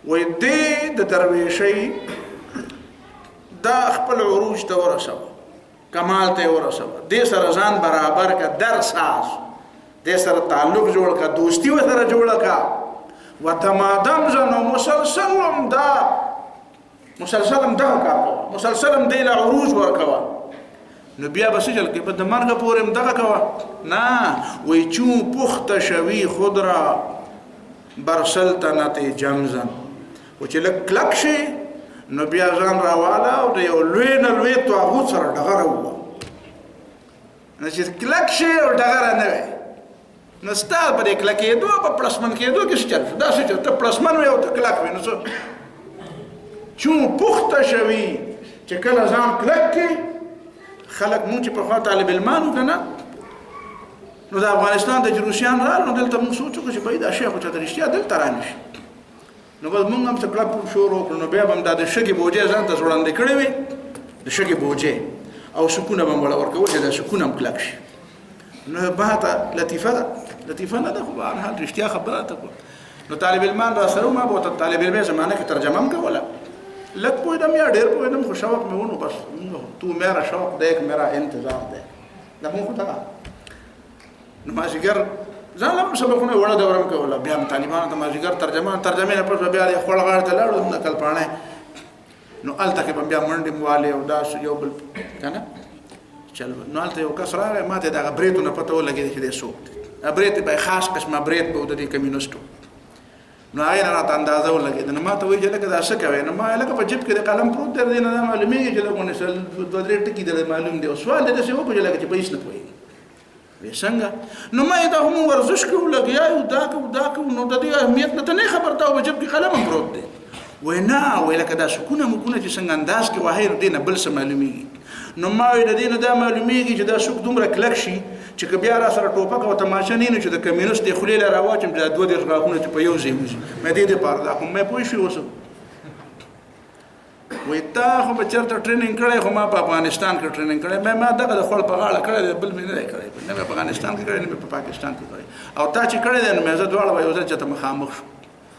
[SPEAKER 1] وی دی د درویشی دا خپل عروج ته ورسو کمال ته ورسو دی سره ځان برابر کا در ساز دی سره تعلق جوړ کا دوستی و سره جوړ کا و دمادم زن و مسلسلم دا مسلسلم دی له عروج ورکوا نو بیا بس چل کې په د مرګ پورې دغه کوا نه وای چون پخت شوی خود را بر سلطنت جمزن او چې لک شي نو بیا ځان راواله او د یو لوی نه لوی طاغوت سره ډغره وو نو چې کلک شي او ډغره نه وي نو ستا په دې کلک کېدو په پلسمن کېدو کې څه چل دا څه چل ته پلسمن وي او ته کلک وي نو څه چون پخته شوي چې کله ځان کلک کړي خلک مونږ چې پخوا طالب علمانو که نه نو د افغانستان د روسیان رال نو دلته مونږ سوچ وکړو چې باید دا شی خو چاته رښتیا دلته رانشي نو بس مونږ هم څه کلک شروع وکړو نو بیا به هم دا د شګې بوجې ځان ته زوړندې کړې وي د شګې بوجې او سکونه به هم وله ورکول چې دا سکون هم کلک شي نو بهته لطیفه ده لطیفه نه ده خو به هرحال رښتیا خبره ته کړو نو طالب علمان را سره ما به ورته طالب علمۍ زمانه کې ترجمه هم کوله لږ پوهېدم یا ډېر پوهېدم خو شوق مې ونو بس تو میرا شوق دیکھ میرا انتظار دیکھ دا مونږ خو دغه نو مازدیګر ځان هم سبقونه وړه دوره م کوله بیا هم طالبانو ته مازدیګر ترجمې نه پس به بیا خوړ غاړې ته لاړو نقل پاڼې نو هلته کې به بیا منډې م والې او داسې یو بل که نه چل نو هلته یو کس راغی ما ته د هغه بریتو نه پته ولګېده چې دی څوک دی بریت به خاص قسمه بریت به و د دې کمیونسټو نو هغې نه راته اندازه ولګېده نو ما ته وایي چې لکه دا څه کوې نو ما لکه په جیب کې د قلم پروت دی دی نه دا معلومېږي چې لږ دوه درې ټکي درته معلوم دی او سوال دی داسې وکړو چې لکه چې په هېڅ نه پوهېږي وی څنګه نو ما یې دا خو مونږ ورزش کوو لګیا یو دا کوو نو د دې اهمیت نه ته نه خبر ته او په جیب کې قلم هم پروت دی وی نه وی لکه دا سکونه مکونه چې څنګه انداز کې وهی نو دې نه بل څه معلومېږي نو ما وی د دې نه دا معلومېږي چې دا سوک دومره کلک شي چې که بیا را سره ټوپک او تماشه نه چې د کمیونست د خولې له راواچم چې دا 2 غاښونه چې په یو ځای وځي مې دې دپاره دا خو مې پوه شوي اوس وایي تا خو به چېرته ټریننګ کړی خو ما په افغانستان کې ټریننګ کړی ما دغه د خوړ په غاړه کړی دی بل مې نه دی کړی نه مې په افغانستان کې کړی نه مې په پاکستان کې کړی او تا چې کړی دی نو مې زه دواړه به یو ځل چېرته مخامخ شو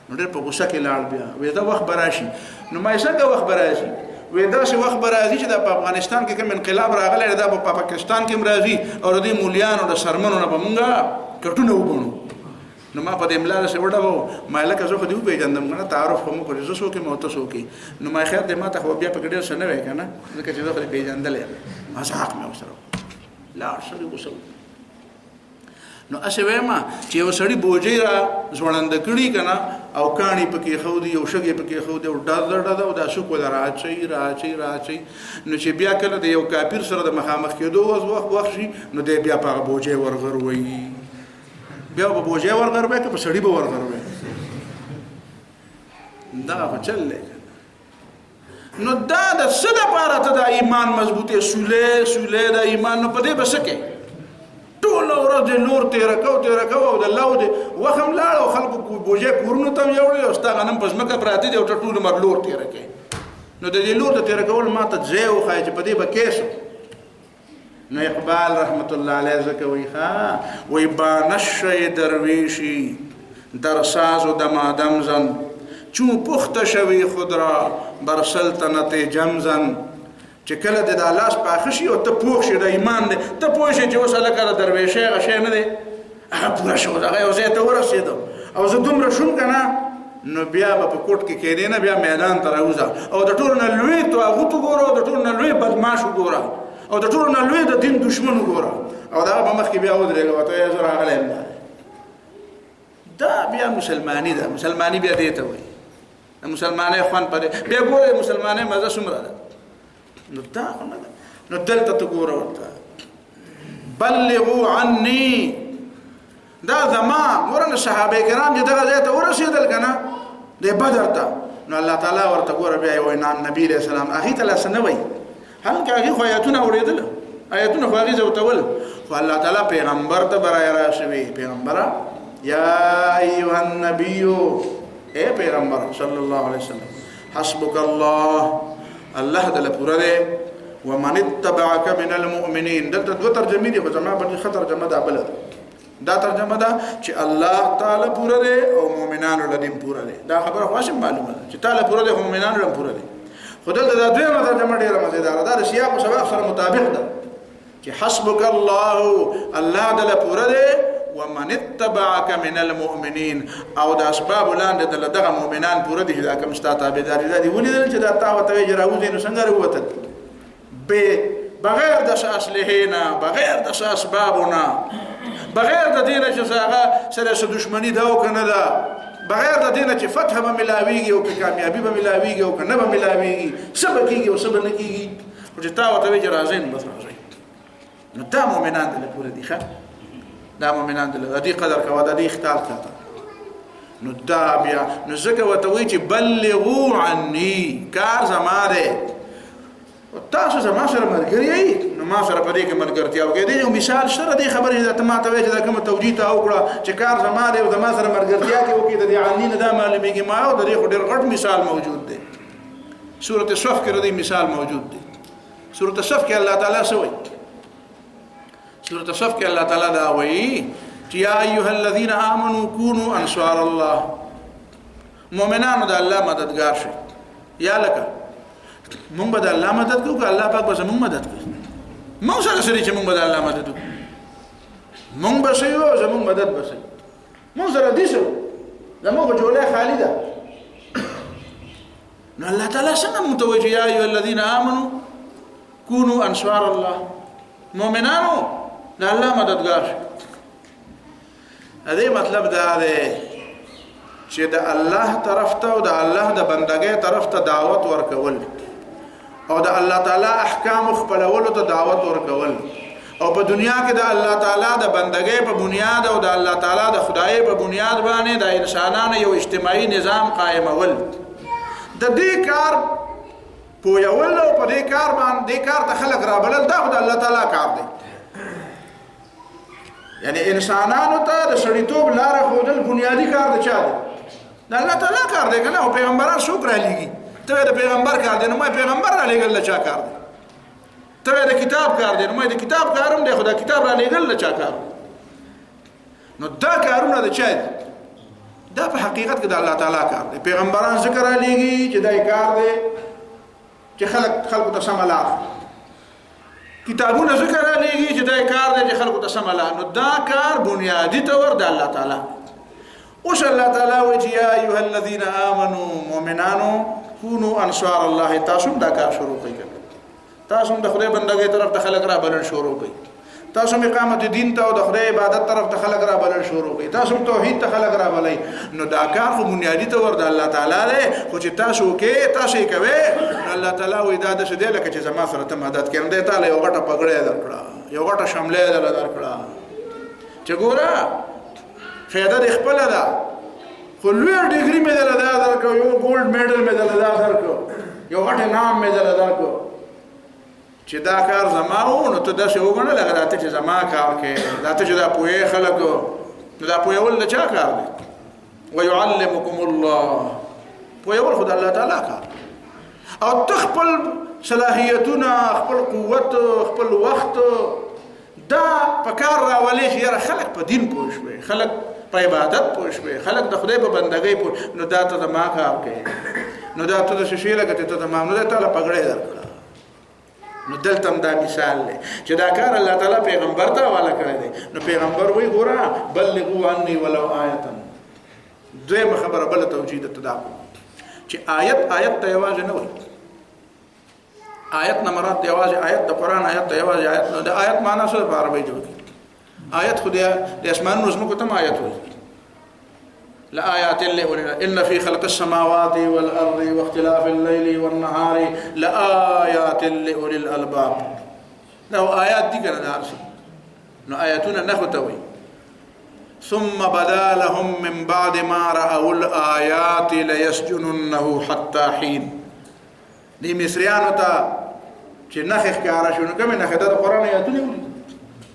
[SPEAKER 1] نو ډېر په غوسه کې لاړ بیا وایي دا وخت به راشي نو ما یې څنګه وخت به راشي وی داسې وخت به راځي چې دا په افغانستان کې کوم انقلاب راغلی دی دا به په پاکستان کې هم راځي او د دې مولیانو د سرمنو نه به مونږ کټونه وبڼو نو ما په دې املا داسې وډبو ما لکه زه خو دې وپېژندم که نه تعارف خو مو کړي زه څوک یم او ته څوک یې نو ما خیر دی ما ته خو بیا پکې ډېر څه نه وی که نه ځکه چې زه خو دې پېژندلی یم ما څه حق مې ورسره لاړ سړي غوسه نو اسې وایم چې یو سړي بوجۍ را ځوړنده کړي که نه او کاڼي پکې ښودي او شګې پکې ښودي او ډزه او دا سوک وله راچوي نو چې بیا کله د یو کافر سره د مخامخ کېدو وخت شي نو دی بیا په هغه بوجۍ ورغروي بیا به بوجۍ ورغروي که په سړي به ورغروي دغه خو چل دی نو دا د څه دپاره ته دا ایمان مضبوطې سولې د ایمان نو په دې به څه کوې ټوله ورځ د لور تېره کوو او د لو د وخت هم لاړ او خلکو بوجۍ کورونو ته هم یوړې او ستا غنم په ځمکه پراته دي او ته ټول عمر لور تېره کوې نو د دې لور د تېره کولو ما ته ځای وښایه چې په دې به کیسو نو اقبال رحمت الله علیه ځکه وایي وایي بانشی درویشی در ساز و دمادم زن چون پخته شوی خود را بر سلطنت جم زن چې کله د لاس پاخه شي او ته پوه شي د ایمان دی ته پوه شي چې اوس هلکه د درویشۍ هغه شی نه دی هغه پوره شو هغه یو ځای ته ورسېدو او زه دومره شوم که نه نو بیا به په کوټ کې کېدې نه بیا میدان ته راوځه او د ټولو نه لوی طاغوت وګوره او د ټولو نه لوی بدماش وګوره او د ټولو نه لوی د دین دشمن وګوره او د هغه په مخکې بیا ودرېږه ورته وایې زه راغلی یم دا بیا مسلماني ده مسلماني بیا دې ته وایي د مسلمانۍ خوند په دې بیا ګوره د مسلمانۍ مزه څومره ده نو دا خو نه ده نو دلته ته ګوره ورته بلغو عني دا زما ګوره نو صحابه کرام چې دغه ځای ته ورسېدل که نه د بدر ته نو الله تعالی ورته ګوره بیا یې وایي نبي علیه السلام هغې ته لا څه نه وایي هلکه هغې خو آیتونه اورېدله آیتونه خو هغې ځوتول خو الله تعالی پیغمبر ته به راشوي پیغمبره یا ایها النبیو اے پیغمبر صلی الله علیه وسلم حسبک الله الله دل پورا دی ومن اتبعك من المؤمنین دلته دو ترجمې دي خو زما باندې ښه ترجمه ده بله دا ترجمه ده چې الله تعالی پورا دی او مؤمنانو له دین پورا دی دا خبره خو معلومه ده چې تعالی پورا دی او مؤمنانو له پورا دی خو دلته دا دویمه ترجمه ډېره مزیداره ده د سیاق او سباق سره مطابق ده چې حسبک الله الله دل پورا دی ومن اتبعك من المؤمنين او د اسباب لاندې دغه مؤمنان پوره دي چې دا کوم ستا تابعداري ده دي ولیدل چې دا تا ورته وایي راوځي نو څنګه راووتل بغیر د اسلحې نه بغیر د اسبابو نه بغیر د دې نه چې هغه سره دښمني ده او که نه ده بغیر د دې نه چې فتح به ملاویږي او که کامیابي به ملاویږي او که نه به ملاویږي څه به کېږي او څه به نه کېږي خو چې تا ورته وایي چې راځئ نو بس راځئ نو دا مؤمنان دل پوره دي ښه دا مؤمنان دل دې قدر کوه د دې اختیار کړه نو دا بیا نو ځکه ورته وایي چې بلغوا عني کار زما دی تاسو زما سره ملګری یې نو ما سره په دې کې ملګرتیا وکړئ دې یو مثال شته دې خبرې ته ما ته وایي چې دا کومه توجیه ته وکړه چې کار زما دی او زما سره ملګرتیا کې وکړي د دې عني نه دا معلومیږي ما او د دې خو ډېر غټ مثال موجود دی سورة صف کې د دې مثال موجود دی سورة صف کې الله تعالی څه وایي سورة صف کې الله تعالی دا وایي چې یا ایها الذین آمنوا كونوا انصار الله مؤمنانو د الله مددگار شي یا لکه مونږ به د الله مدد کوو که الله پاک به زمونږ مدد کوي مونږ سره سړي چې مونږ به د الله مدد وکړو مونږ به شي او زمونږ مدد به شي مونږ سره دي شو زمونږ جوله خالی ده نو الله تعالی څنګه مونږ ته وایي یا ایها الذین آمنوا كونوا انصار الله مؤمنانو د الله مددگار شي دې مطلب دا دی چې د الله طرف ته او د الله د بندګۍ طرف ته دعوت ورکول او د الله تعالی احکام خپلولو ته دعوت ورکول او په دنیا کې د الله تعالی د بندګۍ په بنیاد او د الله تعالی د خدای په بنیاد باندې د انسانانو یو اجتماعي نظام قائمول د دې کار پویول او په دې کار باندې کار ته خلق را بلل دا د الله تعالی کار دی یعنی انسانانو ته د سړیتوب لار خودل بنیادی کار د چا دی د الله تعالی کار دی کنه او پیغمبران څوک را لېږي ته د پیغمبر کار دی نو ما پیغمبر را لېږل چا کار دی ته د کتاب کار دی نو ما د کتاب کارم دی خو د کتاب را لېږل چا کار نو دا کارونه د چا دي دا په حقیقت کې د الله تعالی کار دی پیغمبران ذکر را لېږي چې دا کار دی چې خلقو ته سم لار کتابونه ذکر را لېږي چې دا کار دی چې خلقو ته سم لار نو دا کار بنیادی طور د الله تعالی اوس الله تعالی وایي چې یا ایها الذین آمنوا مؤمنانو كونوا انصار الله تاسو دا کار شروع کړئ تاسو د خدای بندګۍ طرف ته خلق را بلل شروع کړئ تاسو اقامت دین ته او د خدای عبادت طرف ته خلق را بلل شروع کړئ تاسو توحید ته خلق را بلئ نو دا کار خو بنیادی طور د الله تعالی دی خو چې تاسو کې تاسو یې کوئ الله تعالی وایي دا د شدې لکه چې زما سره ته مدد کوم دی تعالی یو غټه پګړې درکړه یو غټه شملې درکړه چې ګوره فایده د خپل ده خو لوی ډیګري مې دل درکو یو ګولډ میډل مې دل درکو یو غټ نام مې دل درکو چې دا کار زماو نو ته داسې وګڼه لکه راته چې زما کار کې راته چې دا پوهې خلکو نو دا پوهول د چا کار دی ويعلمكم الله پوهول خو د الله تعالی کار او ته خپل صلاحیتونه خپل قوت خپل وخت دا په کار راولې چې یاره خلک په دین پوه شوي خلک په عبادت پوه شوي خلک د خدای په بندګۍ پوه نو دا ته زما کار کوي نو دا ته د شیشې لکه ته تمام نو دا تعالی پګړې درکړه نو دلته هم دا مثال دی چې دا کار الله تعالی پیغمبر ته حواله کړی دی نو پیغمبر وایي ګوره بلغوا عني ولو آیة دویمه خبره بله توجیه ده دا چې آیت ته یوازې نه وایي آیت نه مراد دی یوازې آیت د قرآن آیت ته یوازې آیت نه د آیت معنا څه په عربي ژبه کې آیت خو د اسمانونو زمکو ته آیت وایي لآيات إن في خلق السماوات والأرض واختلاف الليل والنهار لآيات لأولي الألباب لو آيات دي كنا نعرف نو آياتنا نخطوي ثم بدا لهم من بعد ما رأوا الآيات ليسجننه حتى حين دي مصريانو تا چې نخ ښکارا شو نو کومه نخ د قرآن آیاتونه ولید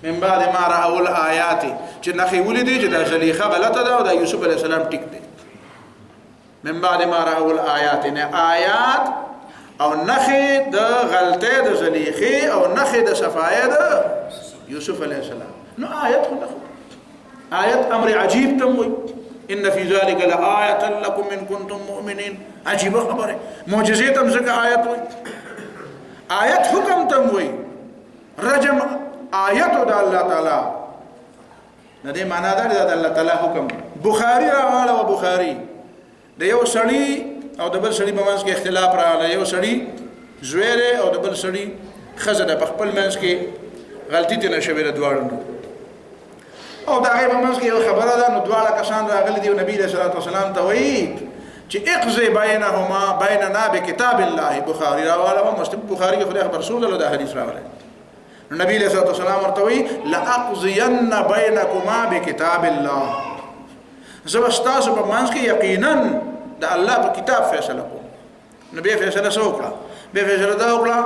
[SPEAKER 1] من بعد ما رأوا الآيات چې نخې ولیدې چې د زلیخا غلطه ده او د یوسف علیه السلام ټیک دی من بعد ما رأوا الآيات نه آیات او نخې د غلطه د زلیخې او نخې د صفایه د یوسف علیه السلام نو آیت خو نخ آیت امر عجیب تم وي ان في ذلك لآية لكم ان كنتم مؤمنين عجیب خبره معجزې تم ځکه آیت وي آیت حکم تم وي رجم آیت د الله تعالی نه دې معنا ده د الله تعالی حکم بخاری راغله او بخاری د یو سړی او د بل سړی په منځ کې اختلاف راغله یو سړی زویره او د بل سړی خزه د خپل منځ کې غلطی ته نشوي دواړو او دا غي په منځ کې یو خبره ده نو دواړه کسان راغلي دی نبی رسول الله صلی الله علیه وسلم ته وایي چې اقضي بيننا بكتاب الله بخاری راغله او مسلم بخاری کې خدای رسول الله د حدیث راغله نبی علیہ الصلوۃ والسلام ورته وی لاقضین بینکما بکتاب الله زبستاسو په منځ کې یقینا د الله په کتاب فیصله کوم. نبی فیصله وکړه، به فیصله دا وکړه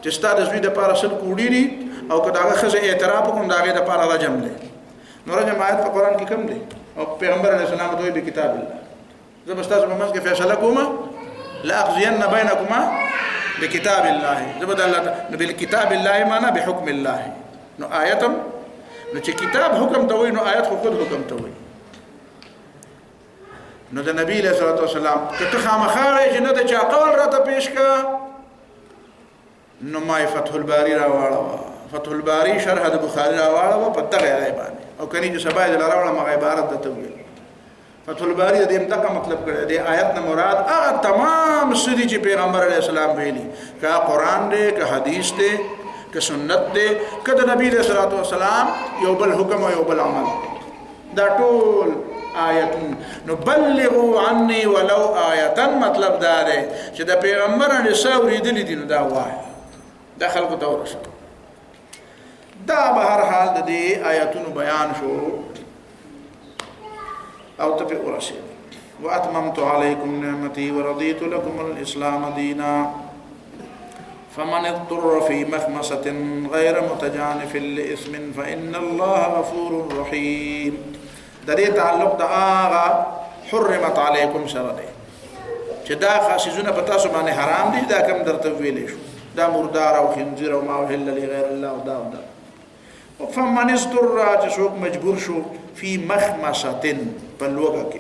[SPEAKER 1] چې ستاسو د زوی د پاره سل کوډی دي او که داغه خزه اعتراف کوم داغه د پاره رجم دی. نو رجم آیت په قران کې کوم دی او پیغمبر علیه السلام دوی په کتاب الله زبستاسو په منځ کې فیصله کوم لاقضین بینکما بکتاب الله زبد الله نو بالکتاب الله معنا بحکم الله. نو آیتم نو چې کتاب حکم ته وای نو آیت خو خود حکم ته وای. نو د نبی له صلوات والسلام کته خامخاره چې نه د چا قول راته پیش کا نو ما فتح الباری را واړه فتح الباری شرح د بخاری را واړه په دغه ځای باندې او کني چې سبا د راوړه ما عبارت د تویل فتح الباری د دې مطلب کړی د آیت نه مراد هغه تمام سړي چې پیغمبر علیه السلام ویلي کا قران دی کا حدیث دی کا سنت دی کده نبی له صلوات والسلام یو بل حکم او یو بل عمل دا ټول آیتون. نو بلغوا عني ولو آیتن مطلب دا دی چې د پیغمبر علیه السلام ورېدلی دي نو دا وای دا خلکو ته ورسه. دا به هر حال د دې آیتونو بیان شو او تبي ورسه واتممت عليكم نعمتي ورضيت لكم الاسلام دينا فمن اضطر في مخمصة غير متجانف لإثم فإن الله غفور رحيم. د دې تعلق د هغه حرمت علیکم سره دی چې دا خاصونه په تاسو باندې حرام دي دا کوم درته ویلې شو دا مردار او خنزیر او ما وهل لغیر الله او دا فمن اضطر چې څوک مجبور شو فی مخمصه په لوګه کې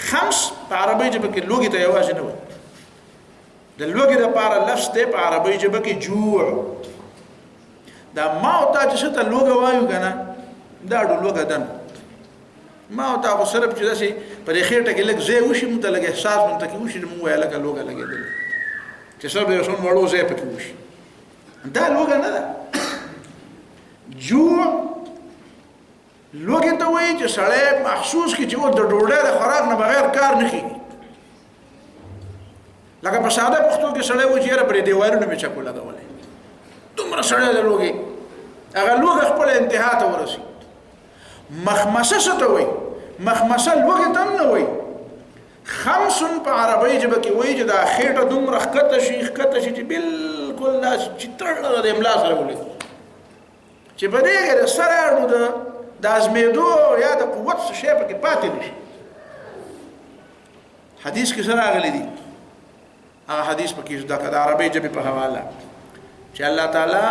[SPEAKER 1] خمس په عربی ژبه کې لوګي ته یوازې نه وایي د لوګي لپاره لفظ دی په عربی ژبه کې جوع دا ما او تا چې ته لوګه وایو کنه دا ډلوګه دن ما او تا صرف چې داسې په خېټه کې لګ زه وشي مونږ ته لګ احساس مونږ ته کې وشي مونږ وایي لکه لوګه لګېدل چې سب یو څون وړو زه پکې وشي دا لوګه نه ده. جوع لوګه ته وایي چې سړی محسوس کی چې و د ډوډۍ د خوراک نه بغیر کار نه کیږي لکه په ساده پښتو کې سړی و چې یاره پرې دیوالونه مې چکو لګولې دومره سړی د لوګي هغه لوګه خپل انتها ته ورسي. مخمسه څه ته وایي مخمسه لوګه ته نه وایي خمس په عربی ژبه کې وایي چې دا خېټه دومره ښکته شي چې بالکل داسې چې تړله د املا سره ولیکو چې په دې کې د سره اړو د ازمېدو یا د قوت څه شی پکې پاتې نه شي. حدیث کې سره راغلی دي هغه حدیث پکې د عربی ژبې په حواله چې الله تعالی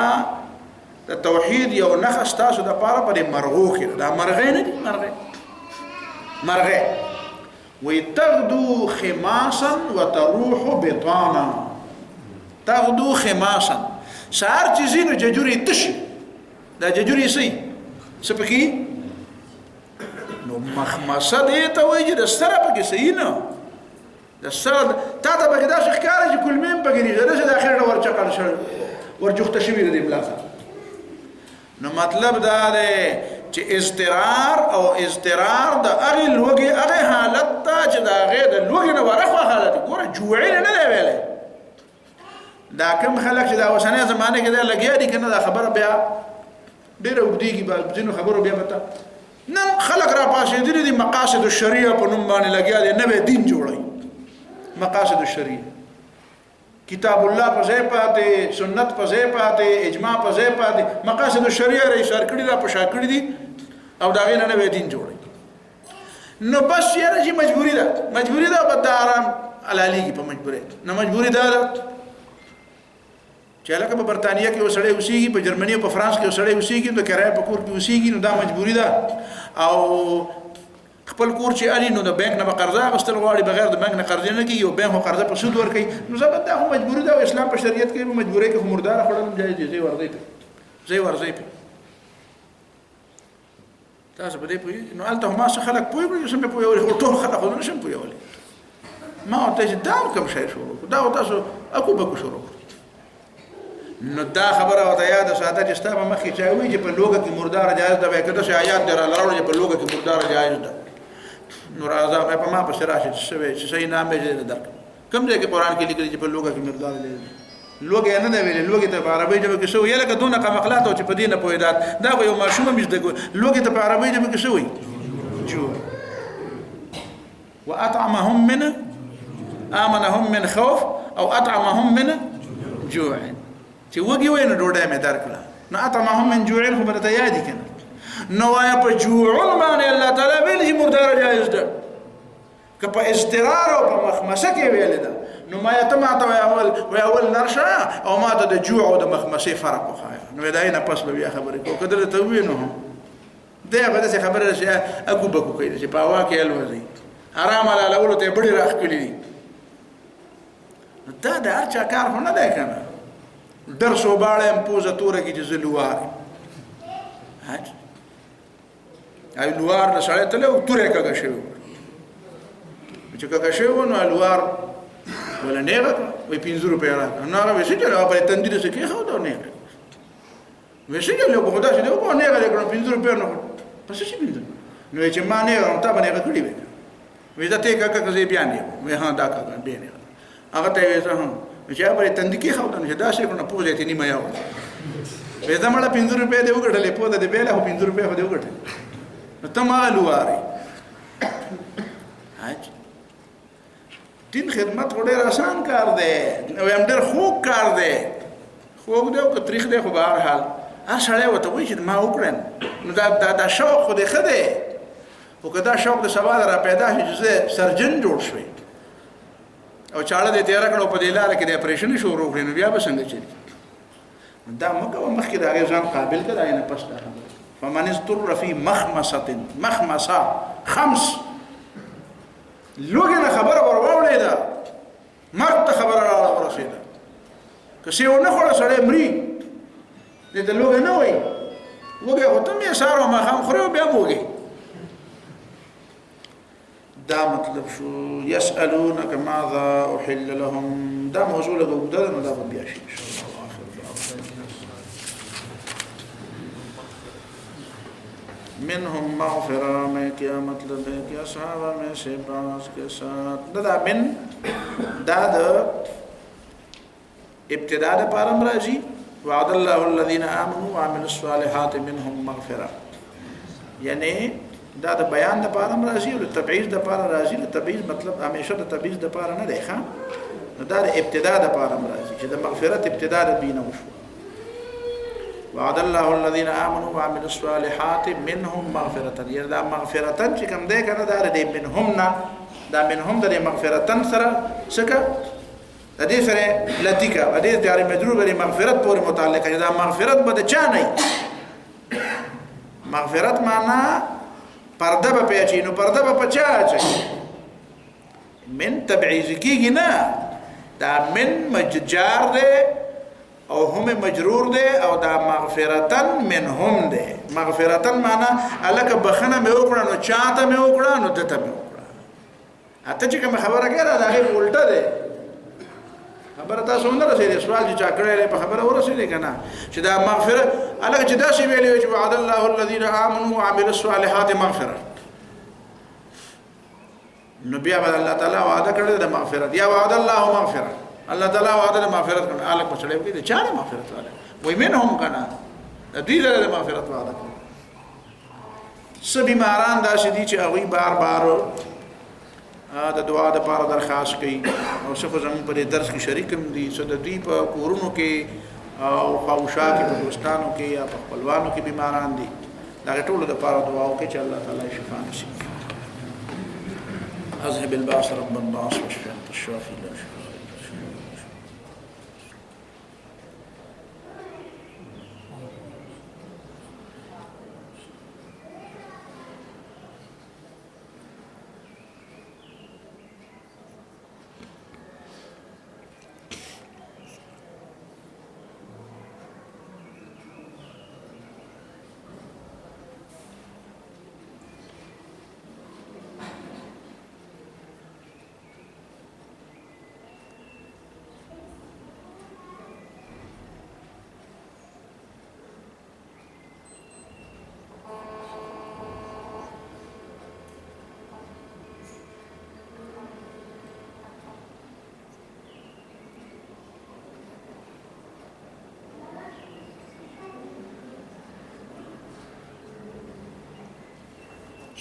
[SPEAKER 1] د توحید یو نخښ تاسو د پاره په مرغو کې دا مرغې نه دي مرغې وتغدو خماسا وتروح بطانا تغدو خماسا سهار چې زینو ججوري تشي دا ججوري سي سپکی نو مخمسه دې ته وایي د سره پکې سي نه د سره تا ته پکې دا ښکار چې کلمې پکې نه غره د اخر ورچقل شو ورجوخته شوی د بلاغه. نو مطلب دا دی چې اضطرار او اضطرار د هغه لوګي هغه حالت ته چې دا هغه د لوګي نه ورخه حالت ګوره جوعین نه دی ویلې دا کوم خلک چې دا اوسنۍ زمانه کې دا لګیا دي کنه دا خبره بیا ډیره وګدیږي به ځینو خبرو بیا پتا نن خلک را پاسې دي مقاصد الشریعه په نوم باندې لګیا دي نوې دین جوړي مقاصد الشریعه کتاب الله په ځای پاتې سنت په ځای پاتې اجماع په ځای پاتې مقاصد الشریعه رې اشاره کړی را په شا کړی دي او دا غینه نوې دین جوړي نو بس یاره چې مجبوری ده په آرام علالیږي په مجبورې نه مجبوری ده چې لکه په برتانیا کې وسړی اوسېږي په جرمني او په فرانس کې وسړی اوسېږي نو کرایه په کور کې اوسېږي نو دا مجبوری ده او خپل کور چې علي نو د بانک نه قرضه غوښتل غواړي بغیر د بانک نه قرض نه کیږي او بانک هو قرضه په سود ورکوي نو زبر دا هم مجبوری ده او اسلام په شریعت کې مجبوري کې مردار خړل جایز دي زي ورځي په تاسو په دې پوي نو الته ما څه خلک پوي کوي سم په پوي او ټول خلک خو نه شم پوي ولي ما ته دا کوم شي شروع دا تاسو اكو بکو شروع نو دا خبره او یاد ساته چې ستاسو مخې چا وی چې په لوګه کې مردار جایز ده وکړه چې آیات در لراوړي چې په لوګه کې مردار جایز ده نو راځه په ما په شراشه چې څه نام به درک کوم ځای کې قران کې لیکلي چې په لوګه کې مردار جایز ده لوګي نه دی ویلي لوګي ته په عربي ژبه کې شو یا لکه دونه قمقلات او چې په دې نه پوهېدات دا به یو ماشوم مش د لوګي ته په عربي ژبه کې شوی جوع واطعمهم من امنهم من خوف او اطعمهم من جوع چې وګي وینه ډوډۍ مې درکړه نو اطعمهم من جوع خو به ته یاد کړه نو وایا په جوع باندې الله تعالی ویل چې مردار جایز ده که په استقرار او په مخمسه کې ویل ده نو ما یتما ته اول نرشه او ما ته د جوع او د مخمسه فرق وخایا نو دا نه پس بیا خبرې کو کده ته وینو دا به څه خبره شي اګو بکو کوي چې په واکه الوزي حرام علی الاول ته بډی راخ کړی دا د هر چا کار نه دی کنه درس وباړم پوزه توره کې جزلوار هاي لوار له سړی ته له توره کګه شو چې کګه شو نو لوار ولا نه وي 5 روپیا را نه را وشي چې په تندې څه کې خو دا نه وشي چې له بخدا چې په نه غره کړو 5 روپیا نه پس شي 5 نو چې ما نه راو ته باندې کړی وې دا ته کګه زه بیان دی وې ها دا کګه بیان هغه ته وې ته چې په تندې کې خو دا دا شي کنه پوزه ته نیمه یاو وې دا مړه 5 روپیا دی وګټلې په دې بیل هو 5 روپیا دی وګټل نو ته ما لواري حاج دین خدمت ډېر آسان کار دی او هم ډېر خوږ کار دی خوږ دی او که تریخ دی خو به هر حال هر سړی ورته وایي چې ما وکړم نو دا شوق خو دې ښه دی خو که دا شوق د سبا را پیدا شي چې زه سرجن جوړ شوی او چاړه دې تېره کړه او په دې لاره کې د اپریشن شروع کړې نو بیا به څنګه چلي دا مه کوه مخکې د هغې ځان قابل کړه دا نه پس دا خبره فمن اضطر في مخمصه خمس لوګي نه خبره ورواولې ده مرګ ته خبره را ورسېده که څه ونه خوړه سړی مري دې ته لوګي نه وایي وګي خو ته مې سهار او ماښام خورې او بیا وګي دا مطلب شو يسألونك ماذا أحل لهم دا موضوع لګو ده نو دا به بیا شي منهم مغفرة میں کیا مطلب ہے کہ اصحابہ میں سے بعض کے ساتھ دا من دا ابتداء دا پارم راجی وعد اللہ الذین آمنوا وعملوا الصالحات منهم مغفرة یعنی دا بیان دا پارم راجی اور تبعیض دا پارم راجی تبعیض مطلب ہمیشہ دا تبعیض دا پارم نہ دیکھا دا ابتداء دا پارم راجی کہ دا مغفرت ابتداء دا بینه وشو وعد الله الذين آمنوا وعملوا الصالحات منهم مغفرة يعني دا مغفرة چې کوم دی کنه دا د منهم نه دا منهم د مغفرة سره څه د دې سره لتیکا د دې جاری مجرور د مغفرت پورې متعلق دی دا مغفرت به چا نه مغفرت معنا پرده به پیچي نو پرده به پچا اچي من تبعیض کیږي نه دا من مججار دی او هم مجرور ده او دا مغفرتن منهم ده مغفرتن معنا الک بخنه مې وکړه نو چاته مې وکړه نو دته مې وکړه اته چې کوم خبره کړه دا هی الټه ده خبره تاسو نه رسېږي سوال چې چا کړی په خبره ورسېږي کنه چې دا مغفرت الک چې دا شی ویلې چې وعد الله الذين امنوا وعملوا الصالحات مغفرة نو بیا الله تعالی وعده کړی د مغفرت یا وعد الله مغفرة الله تعالی وعده مغفرت کنه الک په چړې کې چا نه مغفرت واله وای منهم کنه دې له مغفرت وعده سبي ماران دا شدي چې هغه بار بار د دعا د پاره درخواست کوي او څه زمون په درس کې شریکم دي څه د دې په کورونو کې او خواوشا کې په دوستانو کې یا په خپلوانو کې بیماران دي دا ټول د پاره دعا وکړي چې الله تعالی شفا نصیب کړي اذهب الباس رب الناس واشف انت الشافي لا شفاء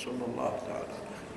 [SPEAKER 1] وصلى الله تعالى على خير